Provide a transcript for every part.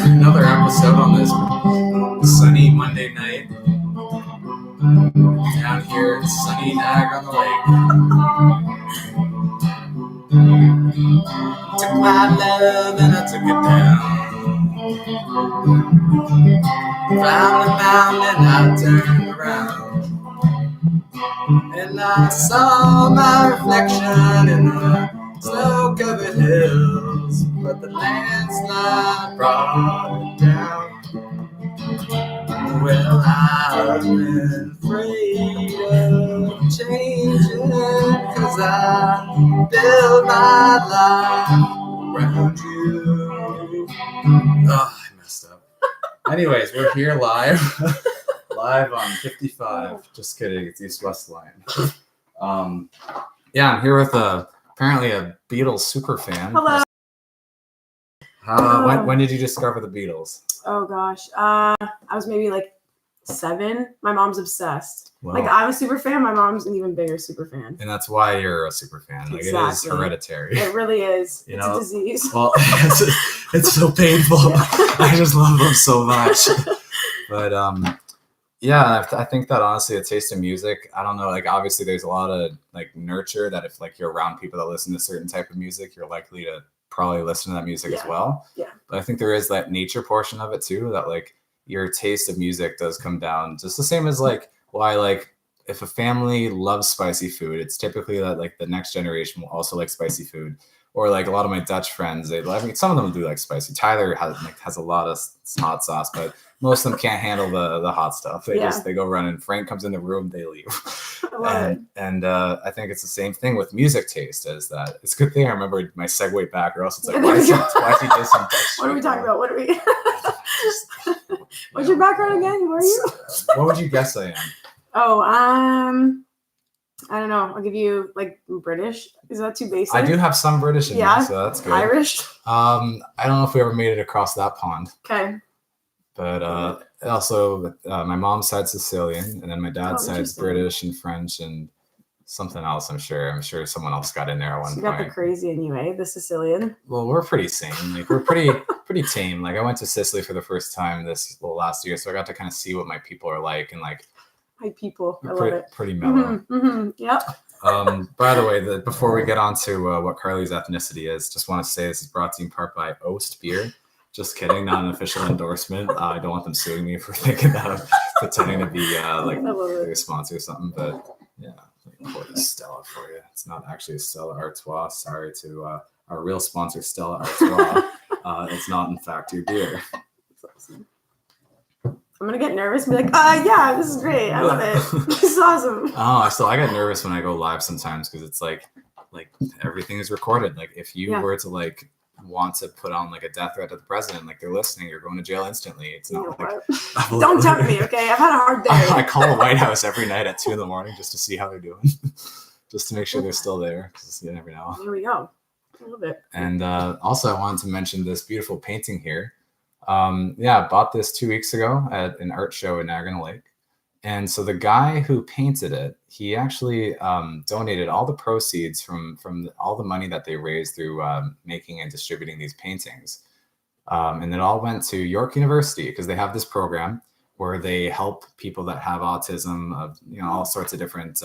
another episode on this sunny Monday night. Down here in sunny Niagara-on-the-Lake. Took my love and I took it down. Round and round and I turned around. And I saw my reflection in the snow-covered hills, but the landslide brought it down. Well, I've been afraid of changing, 'cause I built my life around you. Oh, I messed up. Anyways, we're here live. Live on 55. Just kidding. It's East-West line. Yeah, I'm here with apparently a Beatles super fan. Hello. When did you discover the Beatles? Oh gosh, I was maybe like 7. My mom's obsessed. Wow. Like I'm a super fan. My mom's an even bigger super fan. And that's why you're a super fan. Like exactly. It is hereditary. It really is. It's a disease. Well, it's so painful. I just love them so much. But yeah, I think that honestly, a taste of music, I don't know, like obviously there's a lot of like nurture that if like you're around people that listen to certain type of music, you're likely to probably listen to that music as well. Yeah. But I think there is that nature portion of it too, that like your taste of music does come down just the same as like why like if a family loves spicy food, it's typically that like the next generation will also like spicy food. Or like a lot of my Dutch friends, some of them do like spicy. Tyler has a lot of hot sauce, but most of them can't handle the hot stuff. They go running. Frank comes in the room, they leave. And I think it's the same thing with music taste. Is that it's a good thing I remember my segue back, or else it's like why is he dissing Dutch? What are we talking about? What's your background again? Who are you? What would you guess I am? Oh, I don't know. I'll give you like British. Is that too basic? I do have some British in me, so that's good. Irish. I don't know if we ever made it across that pond. Okay. But also, my mom's side's Sicilian, and then my dad's side's British and French and something else. I'm sure someone else got in there at one point. You got the crazy anyway, the Sicilian. Well, we're pretty sane. Like we're pretty tame. Like I went to Sicily for the first time last year, so I got to kind of see what my people are like and like. My people, I love it. Pretty mellow. Yep. By the way, before we get on to what Carly's ethnicity is, just want to say this is brought to you in part by Oast Beer. Just kidding, not an official endorsement. I don't want them suing me for thinking that I'm pretending to be like a sponsor or something. But yeah, let me pour this Stella for you. It's not actually a Stella Artois. Sorry to our real sponsor, Stella Artois. It's not, in fact, your beer. That's awesome. I'm gonna get nervous and be like, yeah, this is great. I love it. This is awesome. I get nervous when I go live sometimes because it's like everything is recorded. Like if you were to like want to put on like a death threat to the president, like they're listening, you're going to jail instantly. It's not Don't tempt me, okay? I've had a hard day. I call the White House every night at 2 a.m. just to see how they're doing, just to make sure they're still there. Because you never know. There we go. I love it. And also, I wanted to mention this beautiful painting here. I bought this 2 weeks ago at an art show in Niagara-on-the-Lake. And so the guy who painted it, he actually donated all the proceeds from all the money that they raised through making and distributing these paintings. And it all went to York University because they have this program where they help people that have autism of, all sorts of different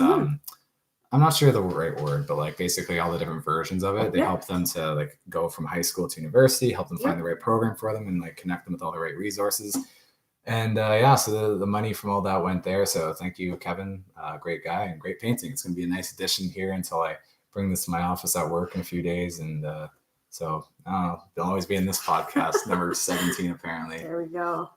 I'm not sure the right word, but like basically all the different versions of it. They help them to like go from high school to university, help them find the right program for them and like connect them with all the right resources. And so the money from all that went there. So thank you, Kevin. Great guy and great painting. It's going to be a nice addition here until I bring this to my office at work in a few days. And so I don't know, they'll always be in this podcast, number 17, apparently. There we go.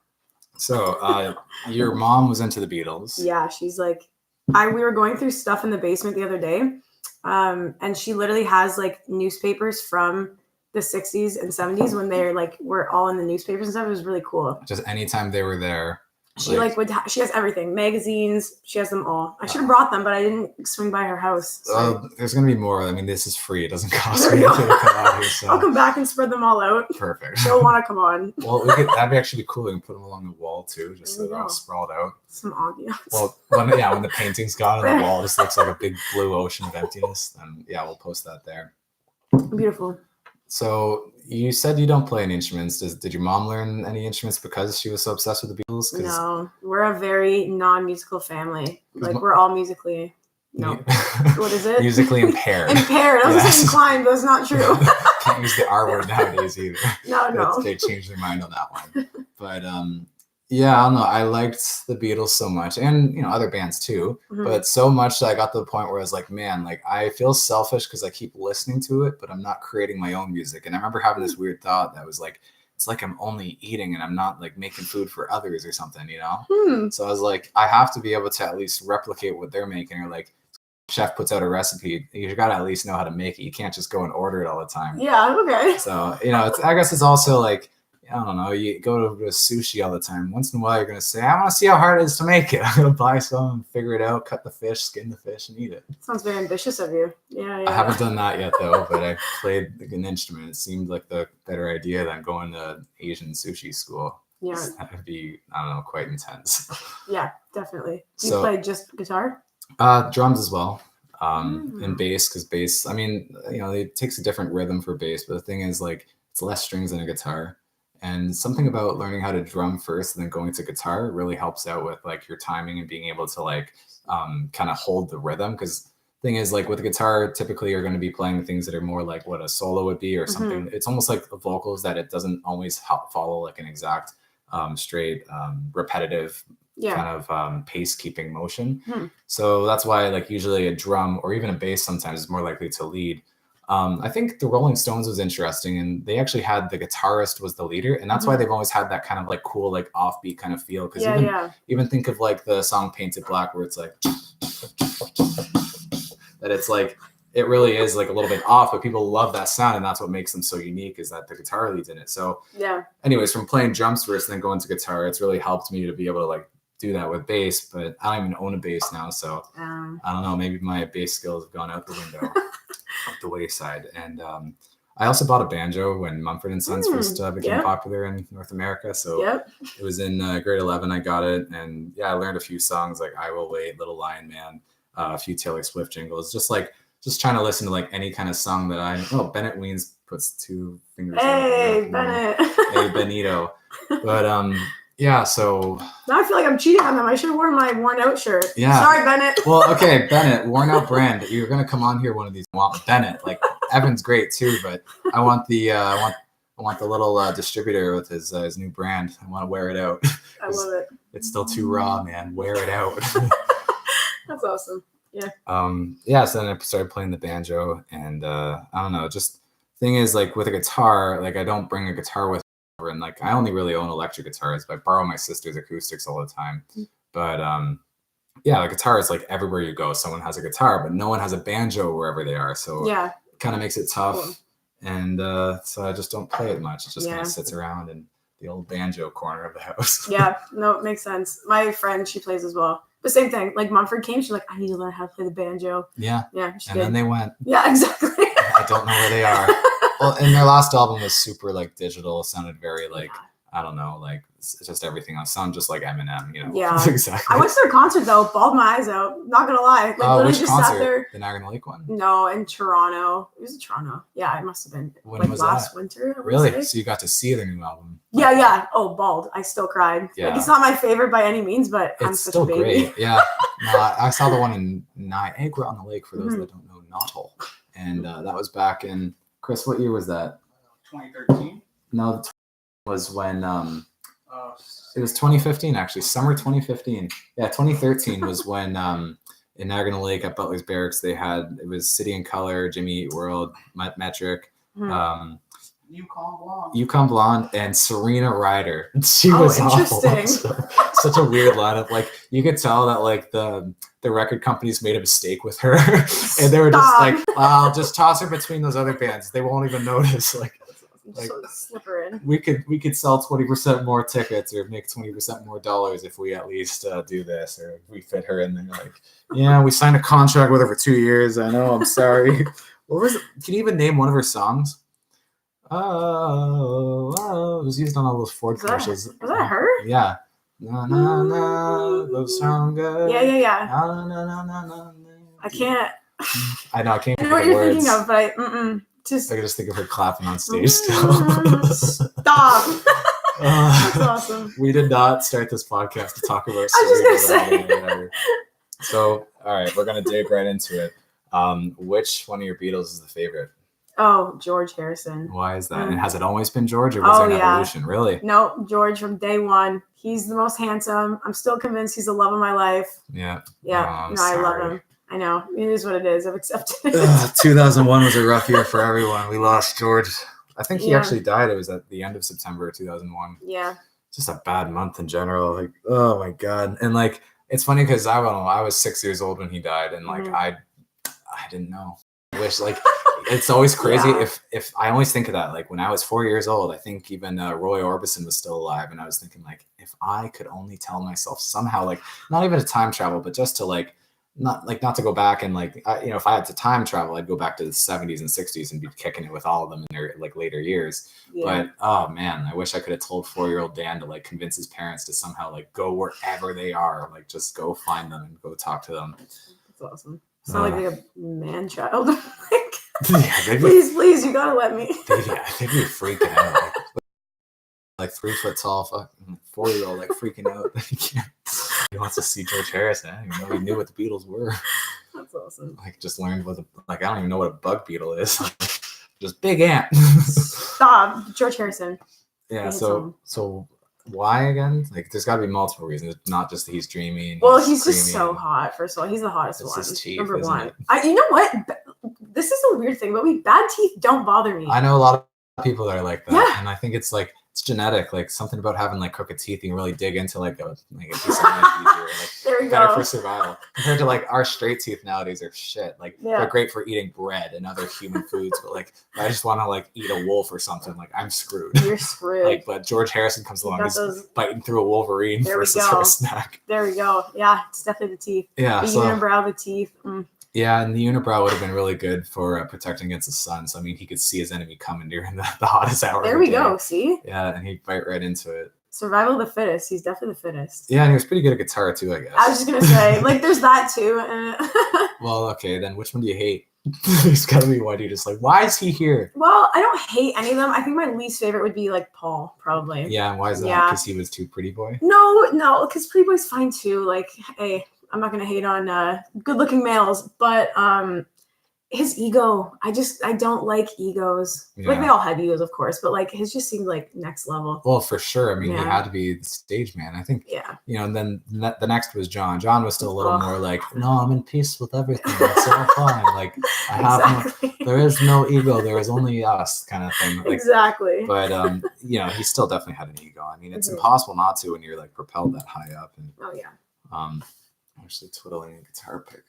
So your mom was into the Beatles. Yeah, she's like, we were going through stuff in the basement the other day, and she literally has like newspapers from the 60s and 70s when they're like were all in the newspapers and stuff. It was really cool. Just anytime they were there. She she has everything, magazines. She has them all. I should have brought them, but I didn't swing by her house. So. There's gonna be more. I mean, this is free. It doesn't cost me anything to come out here. So. I'll come back and spread them all out. Perfect. She'll want to come on. Well, that'd actually be cool. We can put them along the wall too, just so they're all sprawled out. Some ambiance. Well, when the painting's gone and the wall just looks like a big blue ocean of emptiness, then we'll post that there. Beautiful. So you said you don't play any instruments. Did your mom learn any instruments because she was so obsessed with the Beatles? No, we're a very non-musical family. Like we're all musically what is it? Musically impaired. Impaired. I was saying inclined, but that's not true. Can't use the R word nowadays either. No. They changed their mind on that one. But yeah, I don't know. I liked the Beatles so much, and other bands too. But so much that I got to the point where I was like, man, like I feel selfish because I keep listening to it, but I'm not creating my own music. And I remember having this weird thought that was like, it's like I'm only eating and I'm not like making food for others or something, So I was like, I have to be able to at least replicate what they're making, or like chef puts out a recipe, you got to at least know how to make it. You can't just go and order it all the time. Yeah, okay. So, I guess it's also like, I don't know, you go to sushi all the time. Once in a while, you're going to say, I want to see how hard it is to make it. I'm going to buy some, figure it out, cut the fish, skin the fish, and eat it. Sounds very ambitious of you. Yeah. I haven't done that yet, though, but I played an instrument. It seemed like the better idea than going to Asian sushi school. Yeah. That would be, I don't know, quite intense. Yeah, definitely. You play just guitar? Drums as well. And bass, because bass, I mean, it takes a different rhythm for bass, but the thing is, like, it's less strings than a guitar. And something about learning how to drum first and then going to guitar really helps out with like your timing and being able to like kind of hold the rhythm. Because the thing is, like with the guitar, typically you're going to be playing things that are more like what a solo would be or something. It's almost like the vocals that it doesn't always follow like an exact straight repetitive kind of pace keeping motion. So that's why like usually a drum or even a bass sometimes is more likely to lead. I think the Rolling Stones was interesting, and they actually had the guitarist was the leader, and that's why they've always had that kind of like cool, like offbeat kind of feel. Because even think of like the song Painted Black, where it's like that. It's like it really is like a little bit off, but people love that sound, and that's what makes them so unique is that the guitar leads in it. So anyways, from playing drums first and then going to guitar, it's really helped me to be able to like do that with bass. But I don't even own a bass now, so I don't know. Maybe my bass skills have gone out the window. Up the wayside. And I also bought a banjo when Mumford & Sons first became popular in North America. So it was in grade 11 I got it, and I learned a few songs like I Will Wait, Little Lion Man, a few Taylor Swift jingles, just trying to listen to like any kind of song that Bennett Weens puts two fingers Hey Bennett. Hey Benito. But so now I feel like I'm cheating on them. I should have worn my worn out shirt. Yeah. Sorry, Bennett. Well, okay, Bennett, worn out brand. You're gonna come on here one of these. I want Bennett. Like Evan's great too, but I want the I want the little distributor with his new brand. I want to wear it out. I love it. It's still too raw, man. Wear it out. That's awesome. Yeah. So then I started playing the banjo, and I don't know. Just thing is, like with a guitar, like I don't bring a guitar with. And like I only really own electric guitars, but I borrow my sister's acoustics all the time. But the guitar is like everywhere you go, someone has a guitar, but no one has a banjo wherever they are. So it kind of makes it tough. Cool. And so I just don't play it much. It just kind of sits around in the old banjo corner of the house. It makes sense. My friend, she plays as well. The same thing. Like Mumford came, she's like, I need to learn how to play the banjo. Yeah. Then they went. Yeah, exactly. I don't know where they are. Well, and their last album was super like digital. Sounded very like I don't know, like it's just everything else sounded just like Eminem, Yeah, exactly. I went to their concert though, bawled my eyes out. Not gonna lie, like which just concert? Sat there. The Niagara Lake one? No, in Toronto. It was in Toronto. Yeah, it must have been when was last that? Winter. Really? So you got to see their new album? Yeah. Oh, bawled. I still cried. Yeah. Like it's not my favorite by any means, but it's I'm such still a baby. Great. Yeah. No, I saw the one in Niagara on the Lake for those that don't know Naughtle, and that was back in Chris. What year was that? 2013. No, was when it was 2015 actually, summer 2015. Yeah, 2013 was when in Niagara Lake at Butler's Barracks it was City and Color, Jimmy Eat World, Metric, Yukon Blonde, and Serena Ryder. She was interesting. Such a weird lineup. Like you could tell that like the record companies made a mistake with her, and they were just like, "I'll just toss her between those other bands. They won't even notice." Like slip her in. We could sell 20% more tickets or make 20% more dollars if we at least do this, or if we fit her in there. Like, yeah, we signed a contract with her for 2 years. I know. I'm sorry. What was it? Can you even name one of her songs? Oh, it was used on all those Ford commercials. Was that her? Yeah. Na na na, love stronger. Yeah. Na na na na na. I can't. I know. I can't. I know what you're thinking of, but Just I can just think of her clapping on stage still. Stop. That's awesome. We did not start this podcast to talk about. I was just gonna say. So, all right, we're gonna dig right into it. Which one of your Beatles is the favorite? Oh, George Harrison. Why is that? And has it always been George, or was there an evolution? Really? No, George from day one. He's the most handsome. I'm still convinced he's the love of my life. Yeah. Yeah. No, I love him. I know. It is what it is. I've accepted it. 2001 was a rough year for everyone. We lost George. I think he actually died. It was at the end of September 2001. Yeah. Just a bad month in general. Like, oh my God. And like, it's funny because I was 6 years old when he died, and like I didn't know. I wish like it's always crazy if I always think of that. Like when I was 4 years old, I think even Roy Orbison was still alive, and I was thinking like, if I could only tell myself somehow, like not even a time travel, but just to like not to go back and like if I had to time travel, I'd go back to the 70s and 60s and be kicking it with all of them in their like later years. But oh man, I wish I could have told 4-year-old Dan to like convince his parents to somehow like go wherever they are, like just go find them and go talk to them. That's awesome. It's not like a man child. Please, you gotta let me. They'd be freaking out. Like 3 foot tall fucking 4-year-old like freaking out. He wants to see George Harrison. I didn't even know he knew what the Beatles were. That's awesome. Like just learned what I don't even know what a bug beetle is. Just big ant. Stop, George Harrison. Yeah. So why again? Like there's got to be multiple reasons. It's not just that he's dreamy. Well, he's just so hot. First of all, he's the hottest one. His teeth, number one. It? You know what? This is a weird thing, but bad teeth don't bother me. I know a lot of people that are like that, and I think it's like. It's genetic, like something about having like crooked teeth. You can really dig into like a piece of life easier, like there we better go. for survival. Compared to like our straight teeth nowadays are shit. Like they're great for eating bread and other human foods, but like I just want to like eat a wolf or something. Like I'm screwed. You're screwed. Like, but George Harrison comes along, he's biting through a Wolverine versus for a snack. There we go. Yeah, it's definitely the teeth. Yeah, the unibrow, the teeth. Yeah, and the unibrow would have been really good for protecting against the sun. So, I mean, he could see his enemy coming during the hottest hour. There we go. See? Yeah, and he'd bite right into it. Survival of the fittest. He's definitely the fittest. Yeah, and he was pretty good at guitar, too, I guess. I was just going to say, like, there's that, too. Well, okay, then which one do you hate? There's got to be one you just like, why is he here? Well, I don't hate any of them. I think my least favorite would be, like, Paul, probably. Yeah, and why is that? Because he was too pretty boy? No, because pretty boy's fine, too. Like, hey. I'm not going to hate on good-looking males, but his ego, I don't like egos. Yeah. Like, they all have egos, of course, but, like, his just seemed, like, next level. Well, for sure. I mean, he had to be the stage man. I think, and then the next was John. John was still a little more like, no, I'm in peace with everything. It's all fine. Like, I have there is no ego. There is only us kind of thing. Like, exactly. But, he still definitely had an ego. I mean, it's impossible not to when you're, like, propelled that high up. And, oh, yeah. Actually twiddling a guitar pick.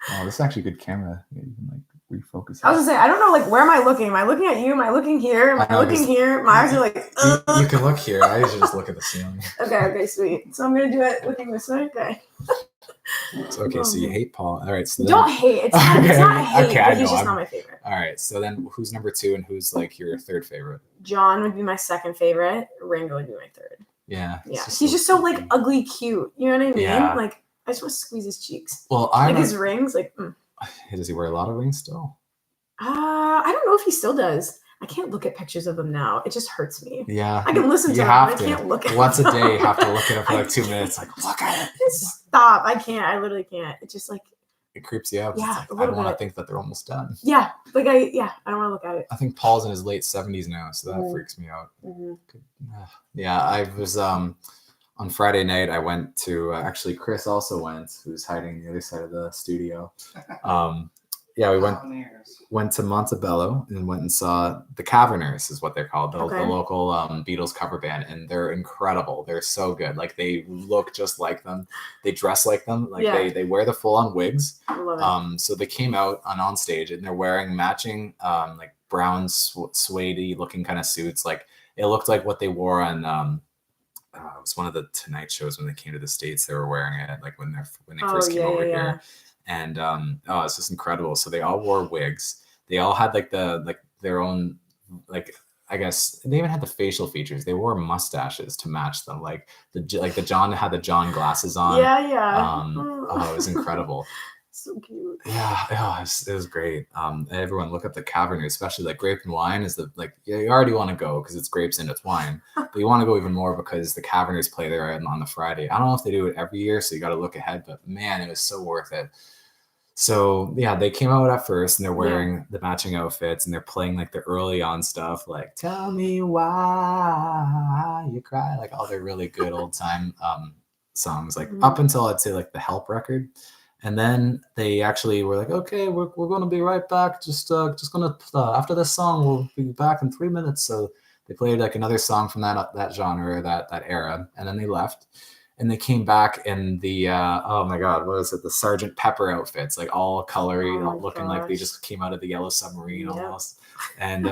Oh, this is actually a good camera. You can like refocus. I was gonna say, I don't know, like, where am I looking? Am I looking at you? Am I looking here? Am I looking here? My eyes are like, you can look here. I usually just look at the ceiling. Okay, sweet. So I'm gonna do it looking this way. Okay. It's okay. So you hate Paul. All right. So then, don't hate. It's not hate. Okay, but he's just not my favorite. All right. So then, who's number 2 and who's like your third favorite? John would be my second favorite. Ringo would be my third. Yeah. He's just so like ugly cute. You know what I mean? Yeah. Like I just want to squeeze his cheeks. Well, like his rings. Like, does he wear a lot of rings still? I don't know if he still does. I can't look at pictures of him now. It just hurts me. Yeah. I can listen to him. I can't look at him. Once a day, you have to look at him for like 2 minutes. Like, look at it. Stop. I can't. I literally can't. It's just like. It creeps you out. Yeah, like, I don't want to think that they're almost done. Yeah. Like I don't want to look at it. I think Paul's in his late 70s now, so that freaks me out. Mm-hmm. Yeah, I was on Friday night. I went to actually Chris also went, who's hiding on the other side of the studio. We went to Montebello and went and saw the Caverners, is what they're called, the local Beatles cover band, and they're incredible. They're so good. Like they look just like them, they dress like them, like they wear the full on wigs. I love it. So they came out on stage and they're wearing matching like brown suede looking kind of suits. Like it looked like what they wore on it was one of the Tonight shows when they came to the States. They were wearing it like when they first came over here. And it's just incredible. So they all wore wigs. They all had like their own, like, I guess they even had the facial features. They wore mustaches to match them. Like the John had the John glasses on. Yeah. It was incredible. So cute. Yeah, it was great. Everyone look up the Cabernet, especially like grape and wine is you already want to go because it's grapes and it's wine, but you want to go even more because the Cabernets play there on the Friday. I don't know if they do it every year, so you got to look ahead, but man, it was so worth it. So yeah, they came out at first and they're wearing the matching outfits and they're playing like the early on stuff like "Tell Me Why You Cry," like all their really good old time songs, like up until I'd say like the Help record. And then they actually were like, okay, we're going to be right back. Just going to, after this song, we'll be back in 3 minutes. So they played like another song from that genre, that era. And then they left and they came back in the, oh my God, what was it? The Sergeant Pepper outfits, like all colory, looking like they just came out of the Yellow Submarine almost. And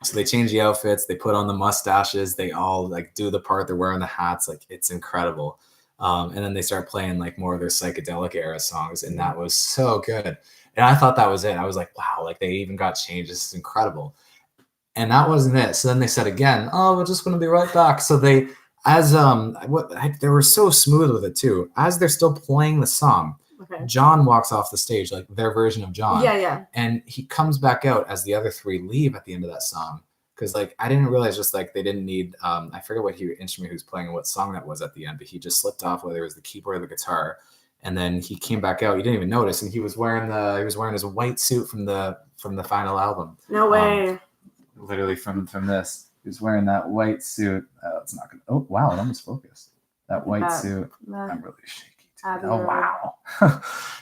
so they changed the outfits. They put on the mustaches. They all like do the part. They're wearing the hats. Like it's incredible. And then they start playing like more of their psychedelic era songs. And that was so good. And I thought that was it. I was like, wow, like they even got changed. This is incredible. And that wasn't it. So then they said again, oh, we're just going to be right back. So they, they were so smooth with it too. As they're still playing the song, John walks off the stage, like their version of John. Yeah. And he comes back out as the other three leave at the end of that song. Because like I didn't realize just like they didn't need I forget what instrument he was playing and what song that was at the end, but he just slipped off whether it was the keyboard or the guitar, and then he came back out. You didn't even notice, and he was wearing his white suit from the final album. No way. Literally from this, he was wearing that white suit. It's not gonna. Oh wow, it almost focused. That white suit. I'm really shaky. Oh wow.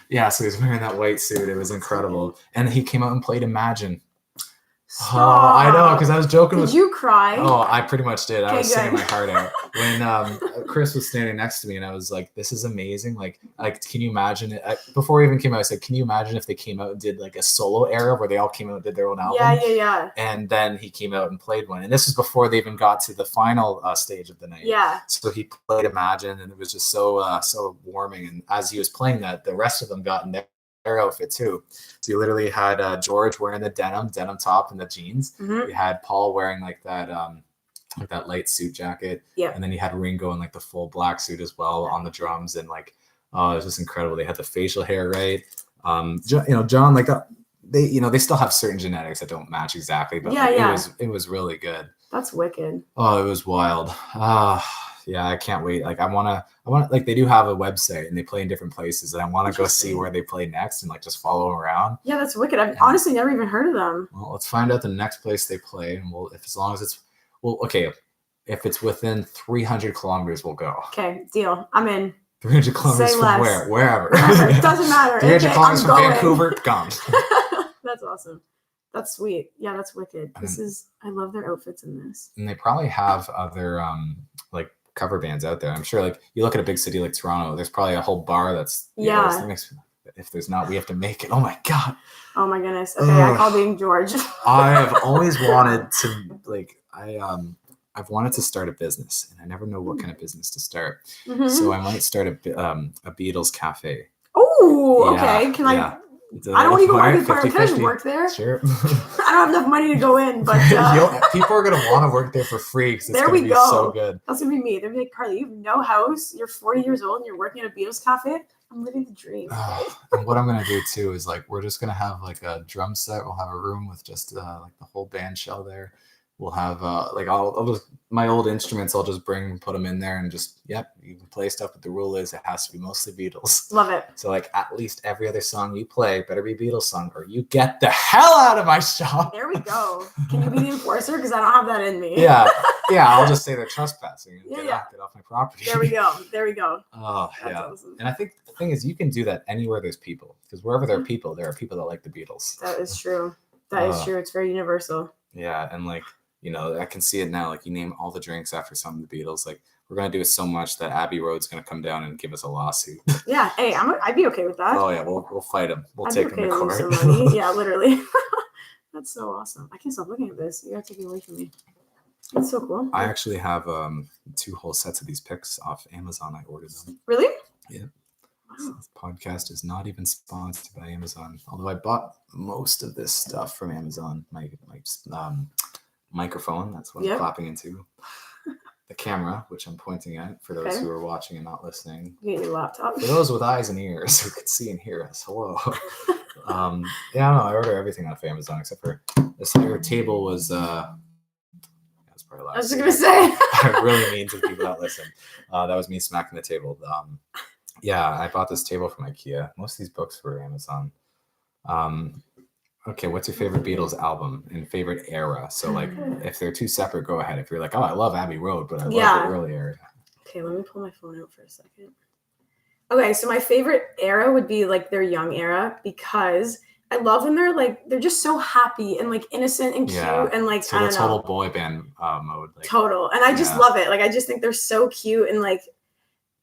Yeah, so he was wearing that white suit. It was incredible, and he came out and played Imagine. Stop. Oh, I know, because I was joking. Did you cry? Oh, I pretty much did. I was singing my heart out when Chris was standing next to me, and I was like, "This is amazing!" Like, can you imagine it? Before he even came out, I said, "Can you imagine if they came out and did like a solo era where they all came out and did their own album?" Yeah. And then he came out and played one, and this was before they even got to the final stage of the night. Yeah. So he played Imagine, and it was just so warming. And as he was playing that, the rest of them got in their outfit too. So you literally had George wearing the denim top and the jeans. You had Paul wearing like that light suit jacket. Yeah. And then you had Ringo in like the full black suit as well on the drums, and like it was just incredible. They had the facial hair right. John like that. They still have certain genetics that don't match exactly, but it was really good. That's wicked. Oh, it was wild. Yeah, I can't wait. Like I want like they do have a website and they play in different places, and I want to go see where they play next and like just follow them around. Yeah, that's wicked. I've honestly never even heard of them. Well, let's find out the next place they play, and if it's within 300 kilometers, we'll go. Okay, deal. I'm in. 300 kilometers from where? Wherever. It doesn't matter. 300 kilometers from Vancouver, gone. That's awesome. That's sweet. Yeah, that's wicked. I love their outfits in this. And they probably have other like cover bands out there. I'm sure like you look at a big city like Toronto, there's probably a whole bar that's if there's not, we have to make it. Oh my God. Oh my goodness. Okay, I call being George. I have always wanted to I've wanted to start a business, and I never know what kind of business to start. So I might start a Beatles cafe. Oh, okay. Can I don't want to go work there. Can I just work there? Sure. I don't have enough money to go in, but people are gonna want to work there for free because it's gonna be so good. That's gonna be me. They're gonna be like, Carly, you have no house. You're 40 years old and you're working at a Beatles cafe. I'm living the dream. And what I'm gonna do too is like we're just gonna have like a drum set. We'll have a room with just like the whole band shell there. We'll have I'll just my old instruments. I'll just put them in there and just you can play stuff. But the rule is it has to be mostly Beatles. Love it. So like at least every other song you play better be Beatles song, or you get the hell out of my shop. There we go. Can you be the enforcer? Because I don't have that in me. Yeah. I'll just say they're trespassing. And get off my property. There we go. Oh, that's awesome. And I think the thing is you can do that anywhere there's people, because wherever there are people that like the Beatles. That is true. That is true. It's very universal. Yeah, and like. I can see it now. Like you name all the drinks after some of the Beatles. Like we're gonna do it so much that Abbey Road's gonna come down and give us a lawsuit. Yeah, hey, I'd be okay with that. Oh yeah, we'll fight him. We'll take him to court. Yeah, literally. That's so awesome. I can't stop looking at this. You gotta take it away from me. That's so cool. I actually have 2 whole sets of these picks off Amazon. I ordered them. Really? Yeah. So this podcast is not even sponsored by Amazon, although I bought most of this stuff from Amazon. My microphone, that's what I'm clapping into. the camera, which I'm pointing at for those Okay. who are watching and not listening. Get your laptop. For those with eyes and ears who could see and hear us, hello. Yeah, no, I order everything off Amazon except for this here table was that's probably loud. I was just gonna say. I really mean to people that listen. That was me smacking the table. Yeah, I bought this table from IKEA. Most of these books were Amazon. Okay, what's your favorite Beatles album and favorite era? So, like, if they're two separate, go ahead. If you're like, oh, I love Abbey Road, but I love the early era. Okay, let me pull my phone out for a second. Okay, so my favorite era would be like their young era because I love when they're just so happy and like innocent and cute and like so I don't the know. total boy band mode. Like, total, and I just love it. Like I just think they're so cute and like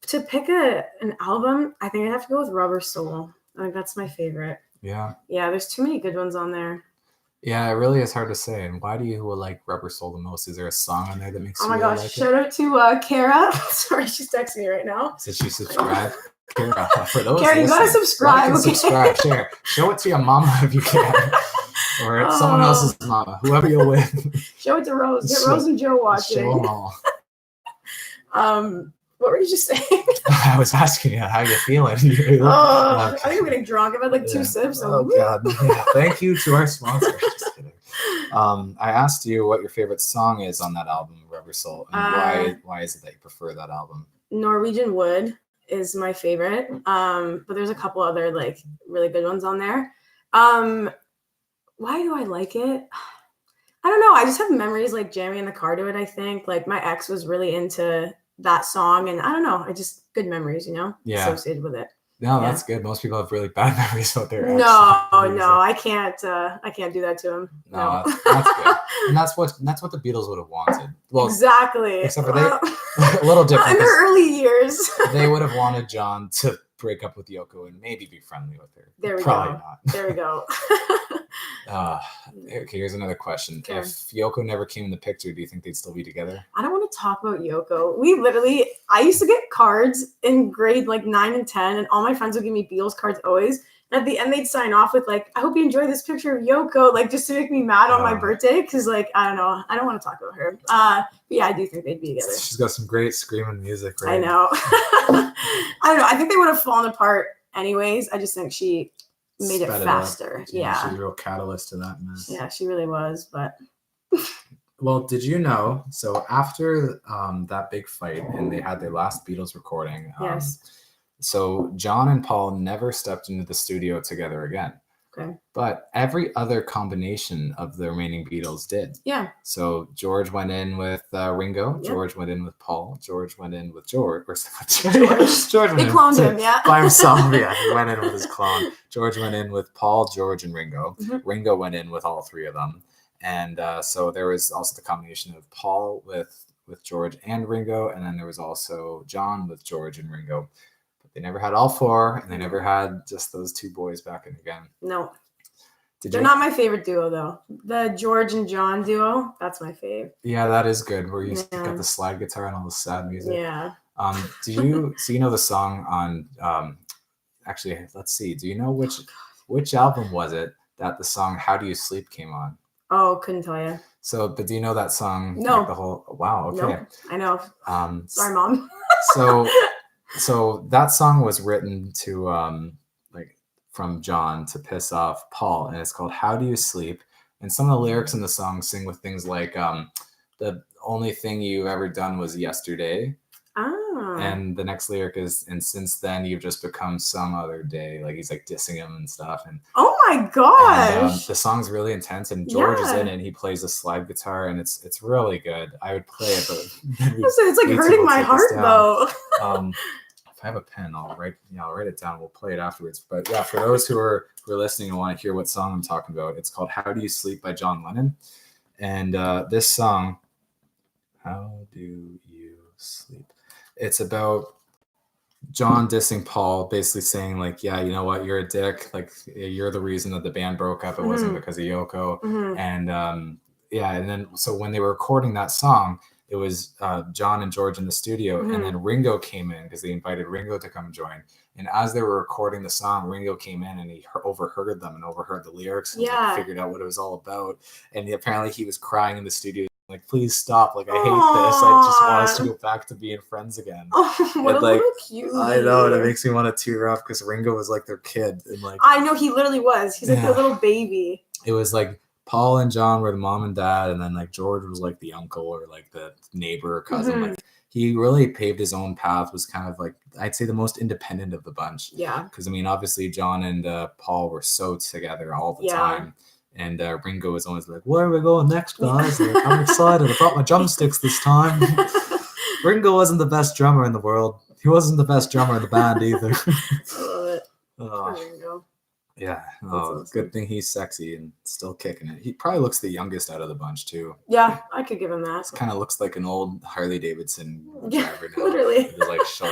to pick an album, I think I'd have to go with Rubber Soul. I think that's my favorite. Yeah. Yeah, there's too many good ones on there. Yeah, it really is hard to say. And why do you like Rubber Soul the most? Is there a song on there that makes you my really gosh, like shout out to Kara. Sorry, she's texting me right now. Did she subscribe? Kara, for those Kara, you gotta subscribe. Like and subscribe, share. Show it to your mama if you can. Or someone else's mama, whoever you're with. Show it to Rose. Get Rose and Joe watching. Show them all. What were you just saying? I was asking you how you're feeling. I think I'm getting drunk. I've had like 2 sips. Oh God! Yeah. Thank you to our sponsor. Just kidding. I asked you what your favorite song is on that album, Rubber Soul, and why is it that you prefer that album? Norwegian Wood is my favorite, but there's a couple other like really good ones on there. Why do I like it? I don't know. I just have memories like jamming in the car to it. I think like my ex was really into that song, and I don't know. I just good memories, associated with it. No, that's good. Most people have really bad memories about their ex. No, I can't do that to him. No, that's good. And that's what the Beatles would have wanted. Well, exactly. Except for they a little different. In their early years, they would have wanted John to break up with Yoko and maybe be friendly with her. There we Probably go. not. There we go. Okay, here's another question. Okay. If Yoko never came in the picture, do you think they'd still be together? I don't want to talk about Yoko. I used to get cards in grade like 9 and 10, and all my friends would give me Beatles cards always. And at the end, they'd sign off with like, I hope you enjoy this picture of Yoko, like just to make me mad on my birthday. Cause like, I don't know. I don't want to talk about her. But yeah, I do think they'd be together. She's got some great screaming music, right? I know. I don't know. I think they would have fallen apart anyways. I just think she made it faster. Yeah. She's a real catalyst to that mess. Yeah, she really was. But well, did you know? So after that big fight and they had their last Beatles recording, yes. So John and Paul never stepped into the studio together again. Okay. But every other combination of the remaining Beatles did. Yeah. So George went in with Ringo. Yep. George went in with Paul. George went in with George. George they cloned him, yeah. By himself, yeah. He went in with his clone. George went in with Paul, George, and Ringo. Mm-hmm. Ringo went in with all three of them. And so there was also the combination of Paul with George and Ringo. And then there was also John with George and Ringo. They never had all four, and they never had just those two boys back in again. No. They're not my favorite duo, though. The George and John duo, that's my fave. Yeah, that is good, where you got the slide guitar and all the sad music. Yeah. Do you know the song on, actually, let's see. Do you know which album was it that the song How Do You Sleep came on? Oh, couldn't tell you. So, but do you know that song? No. Like the whole, wow, okay. No, I know. Sorry, Mom. So that song was written to from John to piss off Paul, and it's called How Do You Sleep? And some of the lyrics in the song sing with things like the only thing you've ever done was yesterday. Ah. And the next lyric is, and since then you've just become some other day. Like he's like dissing him and stuff. And oh my gosh. And, the song's really intense, and George is in it, and he plays a slide guitar, and it's really good. I would play it, but it's like hurting my heart though. If I have a pen, I'll write it down. We'll play it afterwards. But yeah, for those who are listening and want to hear what song I'm talking about, it's called How Do You Sleep by John Lennon. And this song, How Do You Sleep? It's about John dissing Paul, basically saying like, yeah, you know what, you're a dick. Like you're the reason that the band broke up. It wasn't because of Yoko. Mm-hmm. And and then so when they were recording that song, it was John and George in the studio, and then Ringo came in because they invited Ringo to come join. And as they were recording the song, Ringo came in and he overheard them and overheard the lyrics and figured out what it was all about. And apparently he was crying in the studio, Like, please stop. Like, I hate this. I just want us to go back to being friends again. Oh, what And, a like, little cutie. I know, and it makes me want to tear up because Ringo was like their kid. And like, I know, he literally was. He's like Yeah. their little baby. it was like Paul and John were the mom and dad, and then like George was like the uncle or like the neighbor or cousin. Mhm. Like, he really paved his own path, was kind of like, I'd say, the most independent of the bunch. Yeah. Because I mean, obviously John and Paul were so together all the Yeah. time. And Ringo was always like, where are we going next, guys? Like, I'm excited. I brought my drumsticks this time. Ringo wasn't the best drummer in the world. He wasn't the best drummer in the band either. I love it. Oh, Ringo. yeah. That's Oh, awesome. good thing he's sexy and still kicking it. He probably looks the youngest out of the bunch too. Yeah, I could give him that. Kind of looks like an old Harley Davidson Yeah, driver now. literally. With his, like, short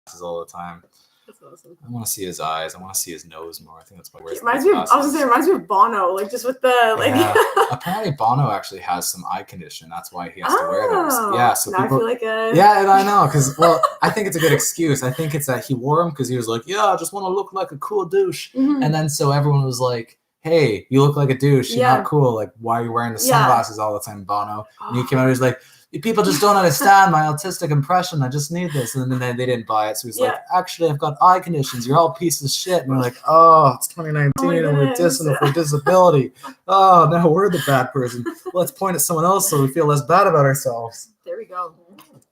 glasses all the time. That's awesome. I want to see his eyes. I want to see his nose more. I think that's why he wears It reminds me of, I was gonna glasses. say, it reminds me of Bono, like just with the like. Yeah. Apparently Bono actually has some eye condition. That's why he has to wear those. Oh, Yeah, so now people. I feel like a. Yeah, and I know, because, well, I think it's a good excuse. I think it's that he wore them because he was like, yeah, I just want to look like a cool douche. Mhm. And then so everyone was like, hey, you look like a douche. You're Yeah. not cool. Like, why are you wearing the Yeah. sunglasses all the time, Bono? And he came out and was like, people just don't understand my autistic impression. I just need this. And then they didn't buy it. So he's like, actually, I've got eye conditions. You're all pieces of shit. And we're like, oh, it's 2019 Oh my and we're goodness. dissing for disability. Oh, now we're the bad person. Let's point at someone else so we feel less bad about ourselves. There we go.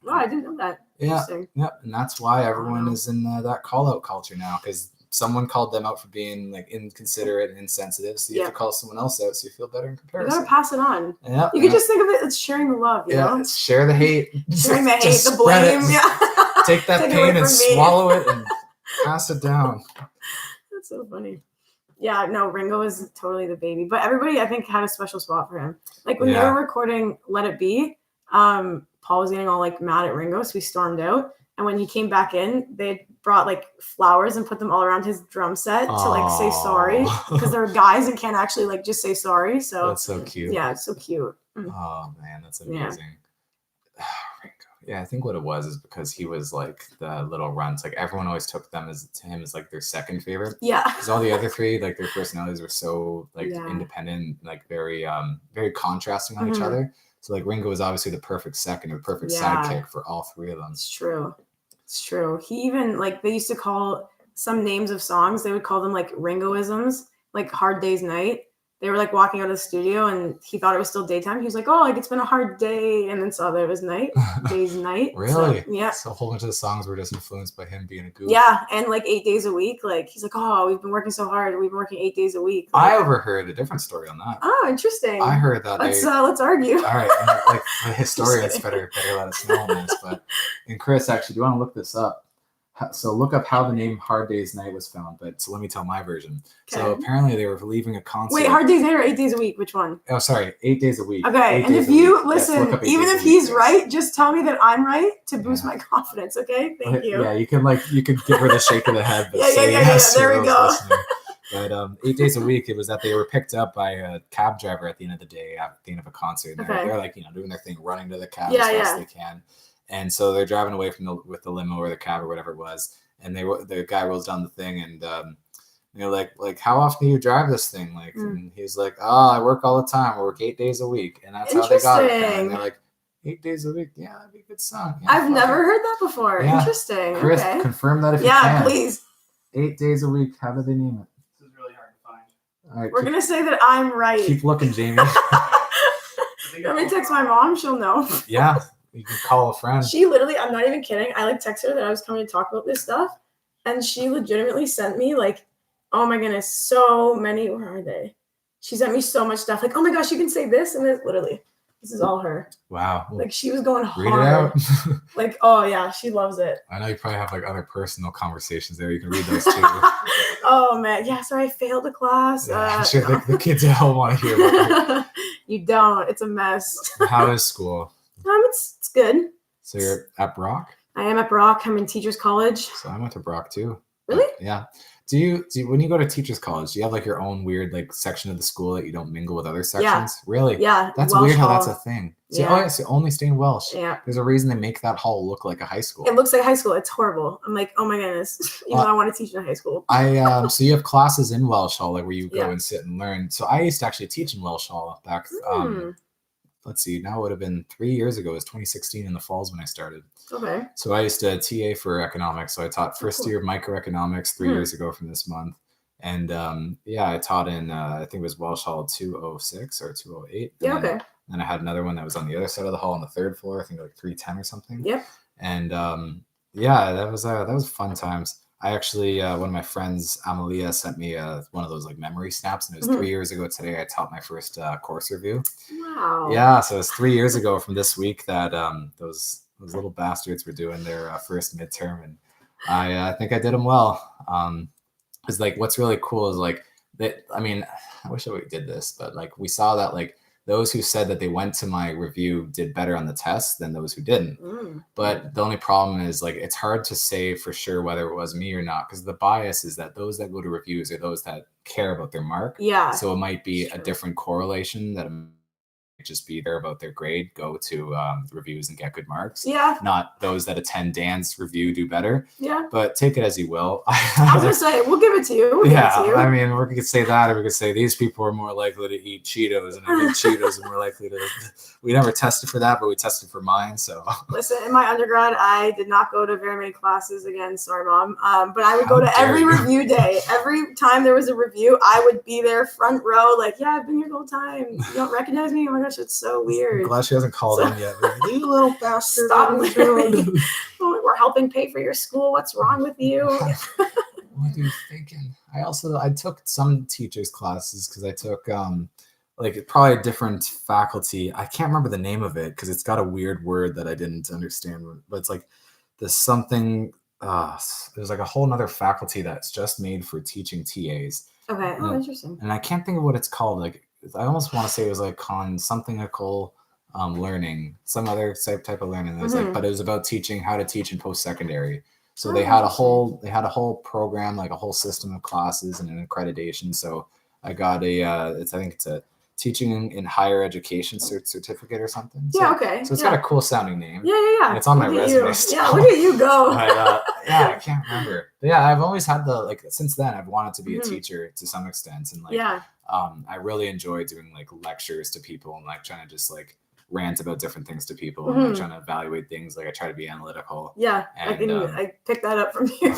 No, I didn't know that. Yeah. Interesting. Yep, and that's why everyone Wow. is in that call out culture now, because someone called them out for being like inconsiderate and insensitive. So you have to call someone else out so you feel better in You comparison. gotta pass it on. Yeah, You could just think of it as sharing the love, you know? it's share the hate, Sharing the hate, Just the spread it. blame. Yeah. Take that Take it away pain and from me. swallow it and pass it down. That's so funny. Yeah, no, Ringo is totally the baby. But everybody, I think, had a special spot for him. Like when they Yeah. were recording Let It Be, Paul was getting all like mad at Ringo, so he stormed out. And when he came back in, they brought like flowers and put them all around his drum set to like say sorry, because they're guys and can't actually like just say sorry. So That's so cute. yeah, it's so cute. Oh man, that's Yeah. amazing. Ringo. Yeah, I think what it was is because he was like the little runts. Like everyone always took them to him as like their second favorite. Yeah. Because all the other three, like their personalities were so like Yeah. independent, like very contrasting on each Mhm. other. So like Ringo was obviously the perfect second or perfect Yeah. sidekick for all three of them. It's true. It's true. He even like they used to call some names of songs, they would call them like Ringoisms, like Hard Day's Night. They were like walking out of the studio and he thought it was still daytime. He was like, oh, like it's been a hard day, and then saw that it was night. Day's night. Really? So, yeah. So a whole bunch of the songs were just influenced by him being a goof. Yeah. And like 8 days a week. Like he's like, oh, we've been working so hard. We've been working 8 days a week. I Like, overheard a different story on that. oh, interesting. I heard that Let's argue. all right, and, like the historians better let us know on this. But and Chris, actually, do you want to look this up? So look up how the name Hard Day's Night was found. But so let me tell my version. So Okay. apparently they were leaving a concert. Wait, Hard Days Night or 8 days a week? Which one? Oh, sorry, 8 days a week. Okay, 8 and days if a you week. Yes, listen, look up 8 even days a if week, he's Chris. right, just tell me that I'm right to boost Yeah. my confidence. Okay, thank you. Yeah, you could give her the shake of the head, but Yeah, say yeah, yes. there to we those go. listening. But 8 days a week, it was that they were picked up by a cab driver at the end of the day, at the end of a concert. And Okay. they're like, doing their thing, running to the cab Yeah, as fast yeah. as they can. And so they're driving away with the limo or the cab or whatever it was. And the guy rolls down the thing and they're like, how often do you drive this thing? Like, and he's like, I work all the time. I work 8 days a week. And that's how they got it. Interesting. And they're like, 8 days a week? Yeah, that'd be a good song. Yeah, I've fuck never it. heard that before. Yeah. Interesting. Chris, Okay. confirm that if you Yeah, can. please. 8 days a week. How do they name it? This is really hard to find. All right, We're gonna say that I'm right. keep looking, Jamie. Let me text my mom. She'll know. Yeah, you can call a friend. She literally, I'm not even kidding. I like texted her that I was coming to talk about this stuff, and she legitimately sent me like, oh my goodness, so many. Where are they? She sent me so much stuff. Like, oh my gosh, you can say this and this. Literally, this is all her. Wow. Like she was going Read it hard. out. Like, oh yeah, she loves it. I know you probably have like other personal conversations there. You can read those too. Oh man, yeah. So I failed a class. Yeah, I'm sure the kids at home want to hear about that. You don't. It's a mess. How is school? It's good. So you're at Brock? I am at Brock. I'm in Teachers College. So I went to Brock too. Really? Yeah. Do you when you go to Teachers College, do you have like your own weird like section of the school that you don't mingle with other sections? Really? Yeah. That's Welsh weird how Hall. that's a thing. So, Yeah. so only stay in Welsh. Yeah. There's a reason they make that hall look like a high school. It looks like high school. It's horrible. I'm like, oh my goodness. Even though I want to teach in high school. So you have classes in Welsh Hall, like where you go Yeah. and sit and learn. So I used to actually teach in Welsh Hall back let's see, now it would have been 3 years ago. It was 2016 in the falls when I started. Okay. So I used to TA for economics. So I taught first year of microeconomics 3 years ago from this month. And I taught in, I think it was Welsh Hall 206 or 208. Yeah, okay. And I had another one that was on the other side of the hall on the third floor, I think like 310 or something. Yep. And that was fun times. I actually, one of my friends, Amalia, sent me one of those like memory snaps, and it was 3 years ago today. I taught my first course review. Wow. Yeah, so it's 3 years ago from this week that those little bastards were doing their first midterm, and I think I did them well. Because like what's really cool is like that. I mean, I wish we did this, but like we saw that like those who said that they went to my review did better on the test than those who didn't. But the only problem is like it's hard to say for sure whether it was me or not, because the bias is that those that go to reviews are those that care about their mark. Yeah. So it might be a different correlation that just be there about their grade, go to reviews and get good marks. Yeah. Not those that attend Dan's review do better. Yeah. But take it as you will. I was gonna say, we'll give it to you. I mean, we could say that, or we could say these people are more likely to eat Cheetos, and I think Cheetos are more likely to. We never tested for that, but we tested for mine. So listen, in my undergrad, I did not go to very many classes. Again, sorry, Mom. But I would go to every review day. Every time there was a review, I would be there front row, like, yeah, I've been here the whole time. You don't recognize me? Oh my gosh, it's so weird. I'm glad she hasn't called in yet. You little bastard. Stop. We're helping pay for your school. What's wrong with you? What are you thinking? I took some teachers' classes because I took like probably a different faculty. I can't remember the name of it because it's got a weird word that I didn't understand. But it's like there's something. There's like a whole nother faculty that's just made for teaching TAs. Okay. Oh, interesting. And I can't think of what it's called. Like I almost want to say it was like learning, some other type of learning. It was like, but it was about teaching how to teach in post-secondary. So they had a whole program, like a whole system of classes and an accreditation. So I got I think it's a teaching in higher education certificate or something. Yeah, okay. So it's got a cool sounding name. Yeah. And it's on my resume still. Yeah, look at you go. But, I can't remember. But yeah, I've always had since then I've wanted to be a teacher to some extent. And I really enjoy doing like lectures to people and like trying to just like rant about different things to people and like trying to evaluate things. Like I try to be analytical. Yeah, and, I picked that up from you.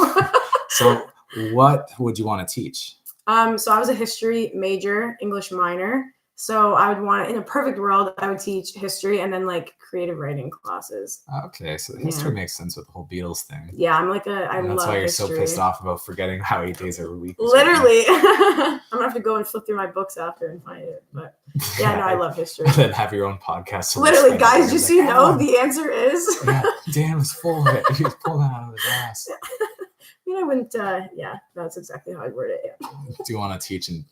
So what would you want to teach? So I was a history major, English minor. So I would want, in a perfect world, I would teach history and then like creative writing classes. Okay, so history makes sense with the whole Beatles thing. Yeah, I love history. That's why you're so pissed off about forgetting how 8 days are a week. Literally. I'm gonna have to go and flip through my books after and find it. But I love history. And then have your own podcast. Literally, guys, just so you know, the answer is Dan was full of it. He was pulling out of his ass. I wouldn't. That's exactly how I'd word it. Yeah. Do you want to teach in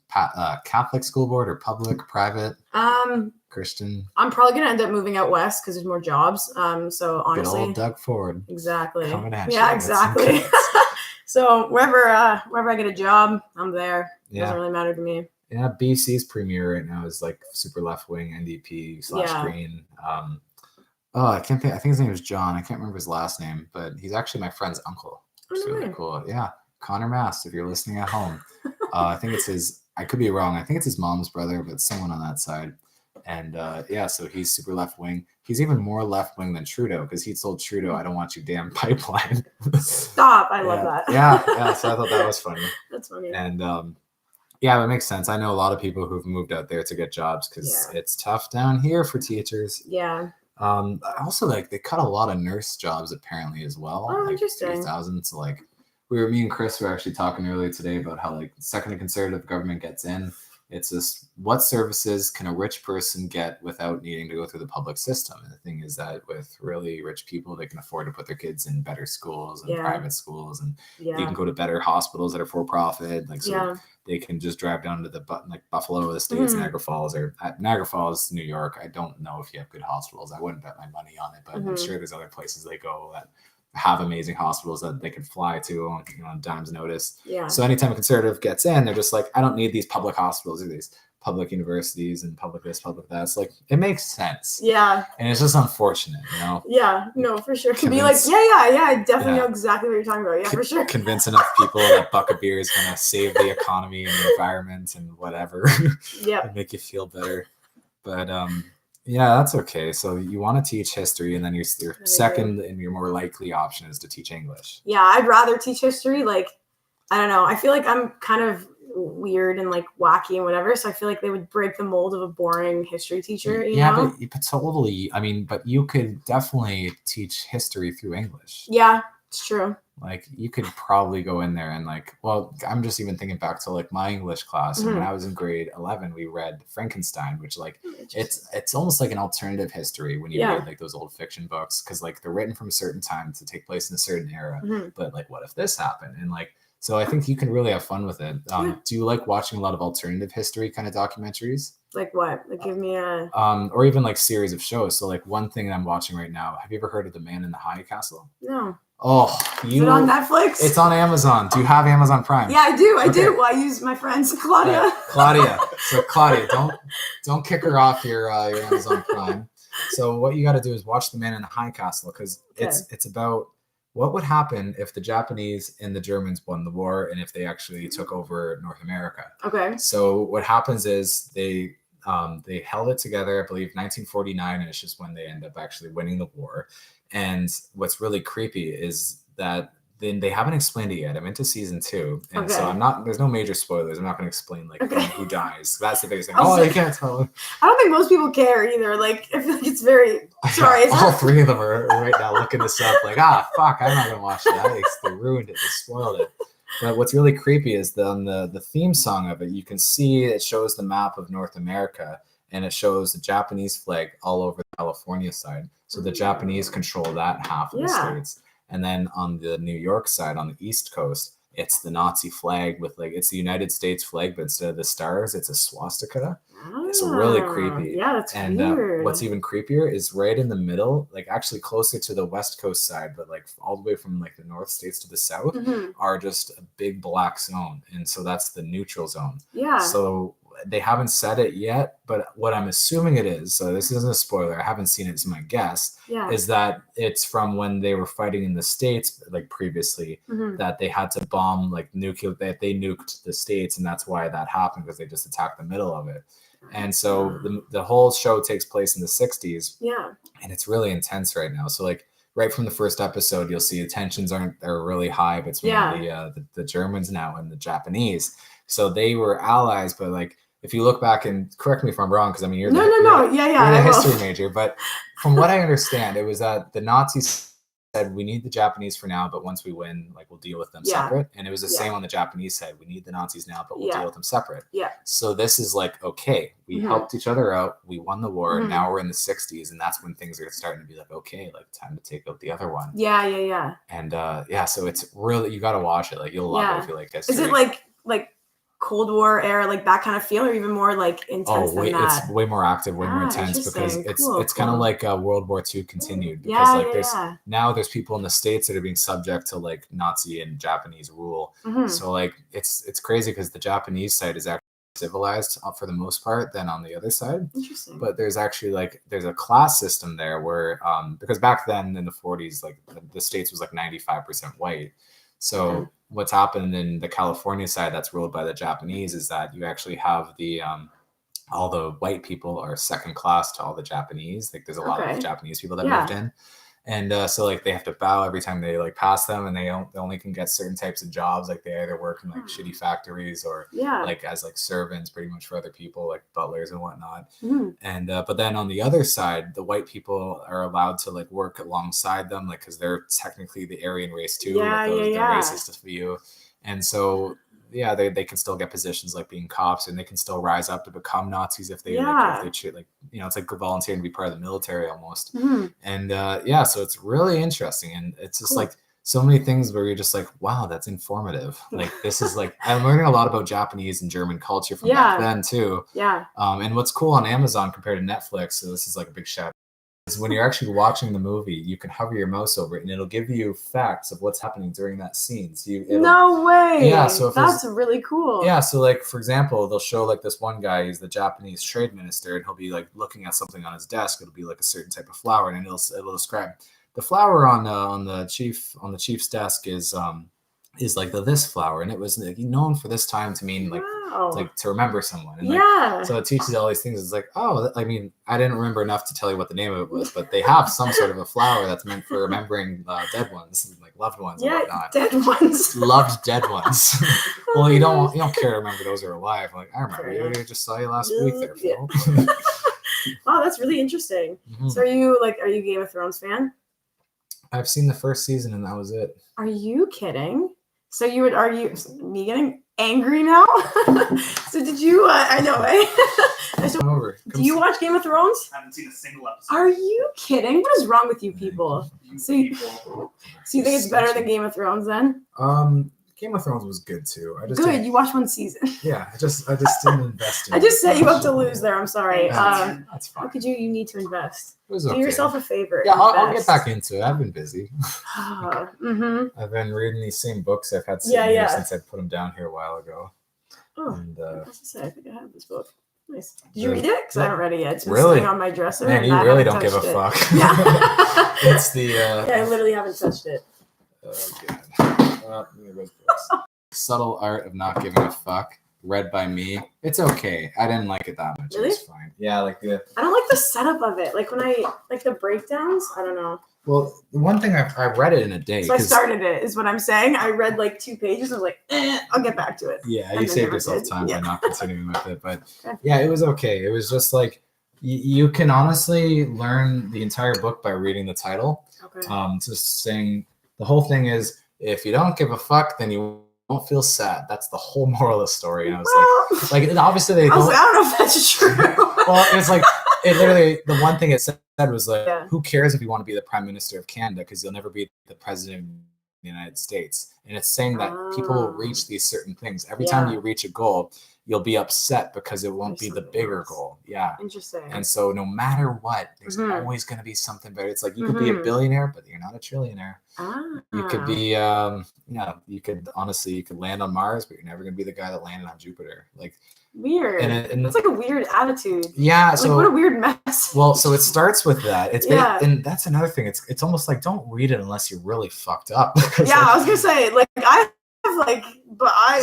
Catholic school board or public, private, Christian? I'm probably gonna end up moving out west because there's more jobs. So honestly, good old Doug Ford. Exactly. Coming at you. Exactly. So wherever I get a job, I'm there. It doesn't really matter to me. Yeah, BC's premier right now is like super left wing NDP / Green. I can't think. I think his name is John. I can't remember his last name, but he's actually my friend's uncle. It's really cool. Yeah. Connor Mast, if you're listening at home. I think it's his, I could be wrong. I think it's his mom's brother, but someone on that side. And so he's super left wing. He's even more left wing than Trudeau because he told Trudeau, I don't want you damn pipeline. Stop. I love that. Yeah. So I thought that was funny. That's funny. And it makes sense. I know a lot of people who've moved out there to get jobs because it's tough down here for teachers. Yeah. Also, like they cut a lot of nurse jobs apparently as well. Oh, like interesting. 3,000. So like me and Chris were actually talking earlier today about how like the second a conservative government gets in, it's just what services can a rich person get without needing to go through the public system. And the thing is that with really rich people, they can afford to put their kids in better schools and private schools, and they can go to better hospitals that are for profit. Like they can just drive down to the Buffalo, the States, Niagara Falls, or at Niagara Falls, New York. I don't know if you have good hospitals. I wouldn't bet my money on it, but I'm sure there's other places they go that have amazing hospitals that they can fly to on dime's notice. Yeah. So anytime a conservative gets in, they're just like, I don't need these public hospitals or these public universities and public this, public that. It's like, it makes sense. Yeah. And it's just unfortunate, Yeah, no, for sure. Can be like, I definitely know exactly what you're talking about. Yeah, for sure. Convince enough people that buck of beer is going to save the economy and the environment and whatever. Yeah. And make you feel better. But Yeah, that's okay. So you want to teach history, and then your agree. second and your more likely option is to teach English. Yeah, I'd rather teach history. Like, I don't know. I feel like I'm kind of weird and like wacky and whatever. So I feel like they would break the mold of a boring history teacher. You know? But totally. I mean, but you could definitely teach history through English. Yeah, it's true. Like you could probably go in there and like, well, I'm just even thinking back to like my English class. And when I was in grade 11, we read Frankenstein, which like it's almost like an alternative history when you read like those old fiction books, because like they're written from a certain time to take place in a certain era. But like, what if this happened? And like, so I think you can really have fun with it. Do you like watching a lot of alternative history kind of documentaries? Like what? Like give me a or even like series of shows. So like one thing that I'm watching right now. Have you ever heard of The Man in the High Castle? No. Oh, Is it on Netflix? It's on Amazon. Do you have Amazon Prime? Yeah, I do. I do. Well, I use my friend's Claudia. Right. Claudia. So Claudia, don't kick her off your Amazon Prime. So what you got to do is watch The Man in the High Castle, because it's about what would happen if the Japanese and the Germans won the war and if they actually took over North America. Okay. So what happens is they held it together, I believe 1949, and it's just when they end up actually winning the war. And what's really creepy is that then they haven't explained it yet. I'm into season 2, and so there's no major spoilers. I'm not going to explain like who dies. That's the biggest thing. You can't tell. I don't think most people care either. Like I feel like it's very sorry. All three of them are right now looking this up. Like fuck, I'm not going to watch that. They ruined it. They spoiled it. But what's really creepy is on the theme song of it, you can see it shows the map of North America, and it shows the Japanese flag all over the California side. So the Japanese control that half of the states. And then on the New York side, on the East Coast, it's the Nazi flag with like, it's the United States flag, but instead of the stars, it's a swastika. It's really creepy. Yeah, that's weird. What's even creepier is right in the middle, like actually closer to the West Coast side, but like all the way from like the North states to the South are just a big black zone. And so that's the neutral zone. Yeah. So they haven't said it yet, but what I'm assuming it is, so this isn't a spoiler, I haven't seen it, it's my guess, is that it's from when they were fighting in the States, like previously, that they had to bomb like that they nuked the States, and that's why that happened, because they just attacked the middle of it. And so the whole show takes place in the 60s. Yeah. And it's really intense right now. So like right from the first episode, you'll see the tensions are really high between the Germans now and the Japanese. So they were allies, but like if you look back, and correct me if I'm wrong, because I mean you're a history major, but from what I understand, it was that the Nazis said we need the Japanese for now, but once we win, like we'll deal with them separate. And it was the same on the Japanese side. We need the Nazis now, but we'll deal with them separate. Yeah. So this is like, okay, we helped each other out. We won the war. Now we're in the 60s, and that's when things are starting to be like, okay, like time to take out the other one. Yeah. And so it's really, you got to watch it. Like you'll love it if you like history. Is it like Cold War era, like that kind of feel, or even more like intense than that? It's way more active, way more intense, because it's kind of like World War II continued, because there's people in the States that are being subject to like Nazi and Japanese rule. So like it's crazy, because the Japanese side is actually civilized for the most part than on the other side. Interesting. But there's actually there's a class system there where because back then in the 40s, like the States was like 95% white. So what's happened in the California side that's ruled by the Japanese is that you actually have the all the white people are second class to all the Japanese. Like there's a lot of Japanese people that moved in. And so like they have to bow every time they like pass them, and they only can get certain types of jobs. Like they either work in like shitty factories or like as like servants pretty much for other people, like butlers and whatnot. And but then on the other side, the white people are allowed to like work alongside them, like because they're technically the Aryan race too. They're racist view. And so they can still get positions like being cops, and they can still rise up to become Nazis if they it's like volunteering to be part of the military almost. And so it's really interesting, and it's just like so many things where you're just like, wow, that's informative. Like this is like, I'm learning a lot about Japanese and German culture from back then too. And what's cool on Amazon compared to Netflix, so this is like a big shout, is when you're actually watching the movie, you can hover your mouse over it and it'll give you facts of what's happening during that scene. So no way. Yeah, so that's really cool. Yeah, so like for example, they'll show like this one guy, he's the Japanese trade minister, and he'll be like looking at something on his desk. It'll be like a certain type of flower, and it'll describe the flower on the chief's desk is is like this flower, and it was like, known for this time to mean like to remember someone. And like, so it teaches all these things. It's like, oh, I mean, I didn't remember enough to tell you what the name of it was, but they have some sort of a flower that's meant for remembering dead ones, like loved ones and whatnot. Dead ones. Loved dead ones. Well, you don't care to remember those are alive. Like, I remember you. I just saw you last week there, Phil. Wow, that's really interesting. So are you Game of Thrones fan? I've seen the first season and that was it. Are you kidding? So you would argue me getting angry now? So did you? I know, right? Do you watch Game of Thrones? I haven't seen a single episode. Are you kidding? What is wrong with you people? So you think it's better than Game of Thrones then? Game of Thrones was good too. Good, you watched one season. Yeah, I just didn't invest in it. I just set you up to lose there. I'm sorry. That's fine. How could you? You need to invest. It was okay. Do yourself a favor. Yeah, I'll get back into it. I've been busy. I've been reading these same books I've had since I put them down here a while ago. Oh, and, I was to say, I think I have this book. Nice. Did you read it? Because I haven't read it yet. It's been sitting on my dresser. Man, you really don't give a fuck. Yeah. It's the. I literally haven't touched it. Oh, God. Subtle Art of Not Giving a Fuck, read by me. It's okay. I didn't like it that much. Really? It was fine. Yeah, I don't like the setup of it. Like when I like the breakdowns. I don't know. Well, the one thing I read it in a day. So I started it, is what I'm saying. I read like 2 pages. I was like, I'll get back to it. Yeah, you saved yourself time by not continuing with it. But yeah, it was okay. It was just like you can honestly learn the entire book by reading the title. Okay. Just saying the whole thing is, if you don't give a fuck, then you won't feel sad. That's the whole moral of the story. And I was like obviously they. I don't know if that's true. Well, it's like it literally. The one thing it said was like, who cares if you want to be the Prime Minister of Canada, because you'll never be the President of the United States. And it's saying that people will reach these certain things. Every time you reach a goal, you'll be upset because it won't be the bigger goal. Yeah. Interesting. And so no matter what, there's always going to be something better. It's like you could be a billionaire, but you're not a trillionaire. You could be, you could land on Mars, but you're never going to be the guy that landed on Jupiter. Like, weird. And it's like a weird attitude. Yeah. So what a weird mess. Well, so it starts with that. And that's another thing. It's almost like, don't read it unless you're really fucked up. I was gonna say, like,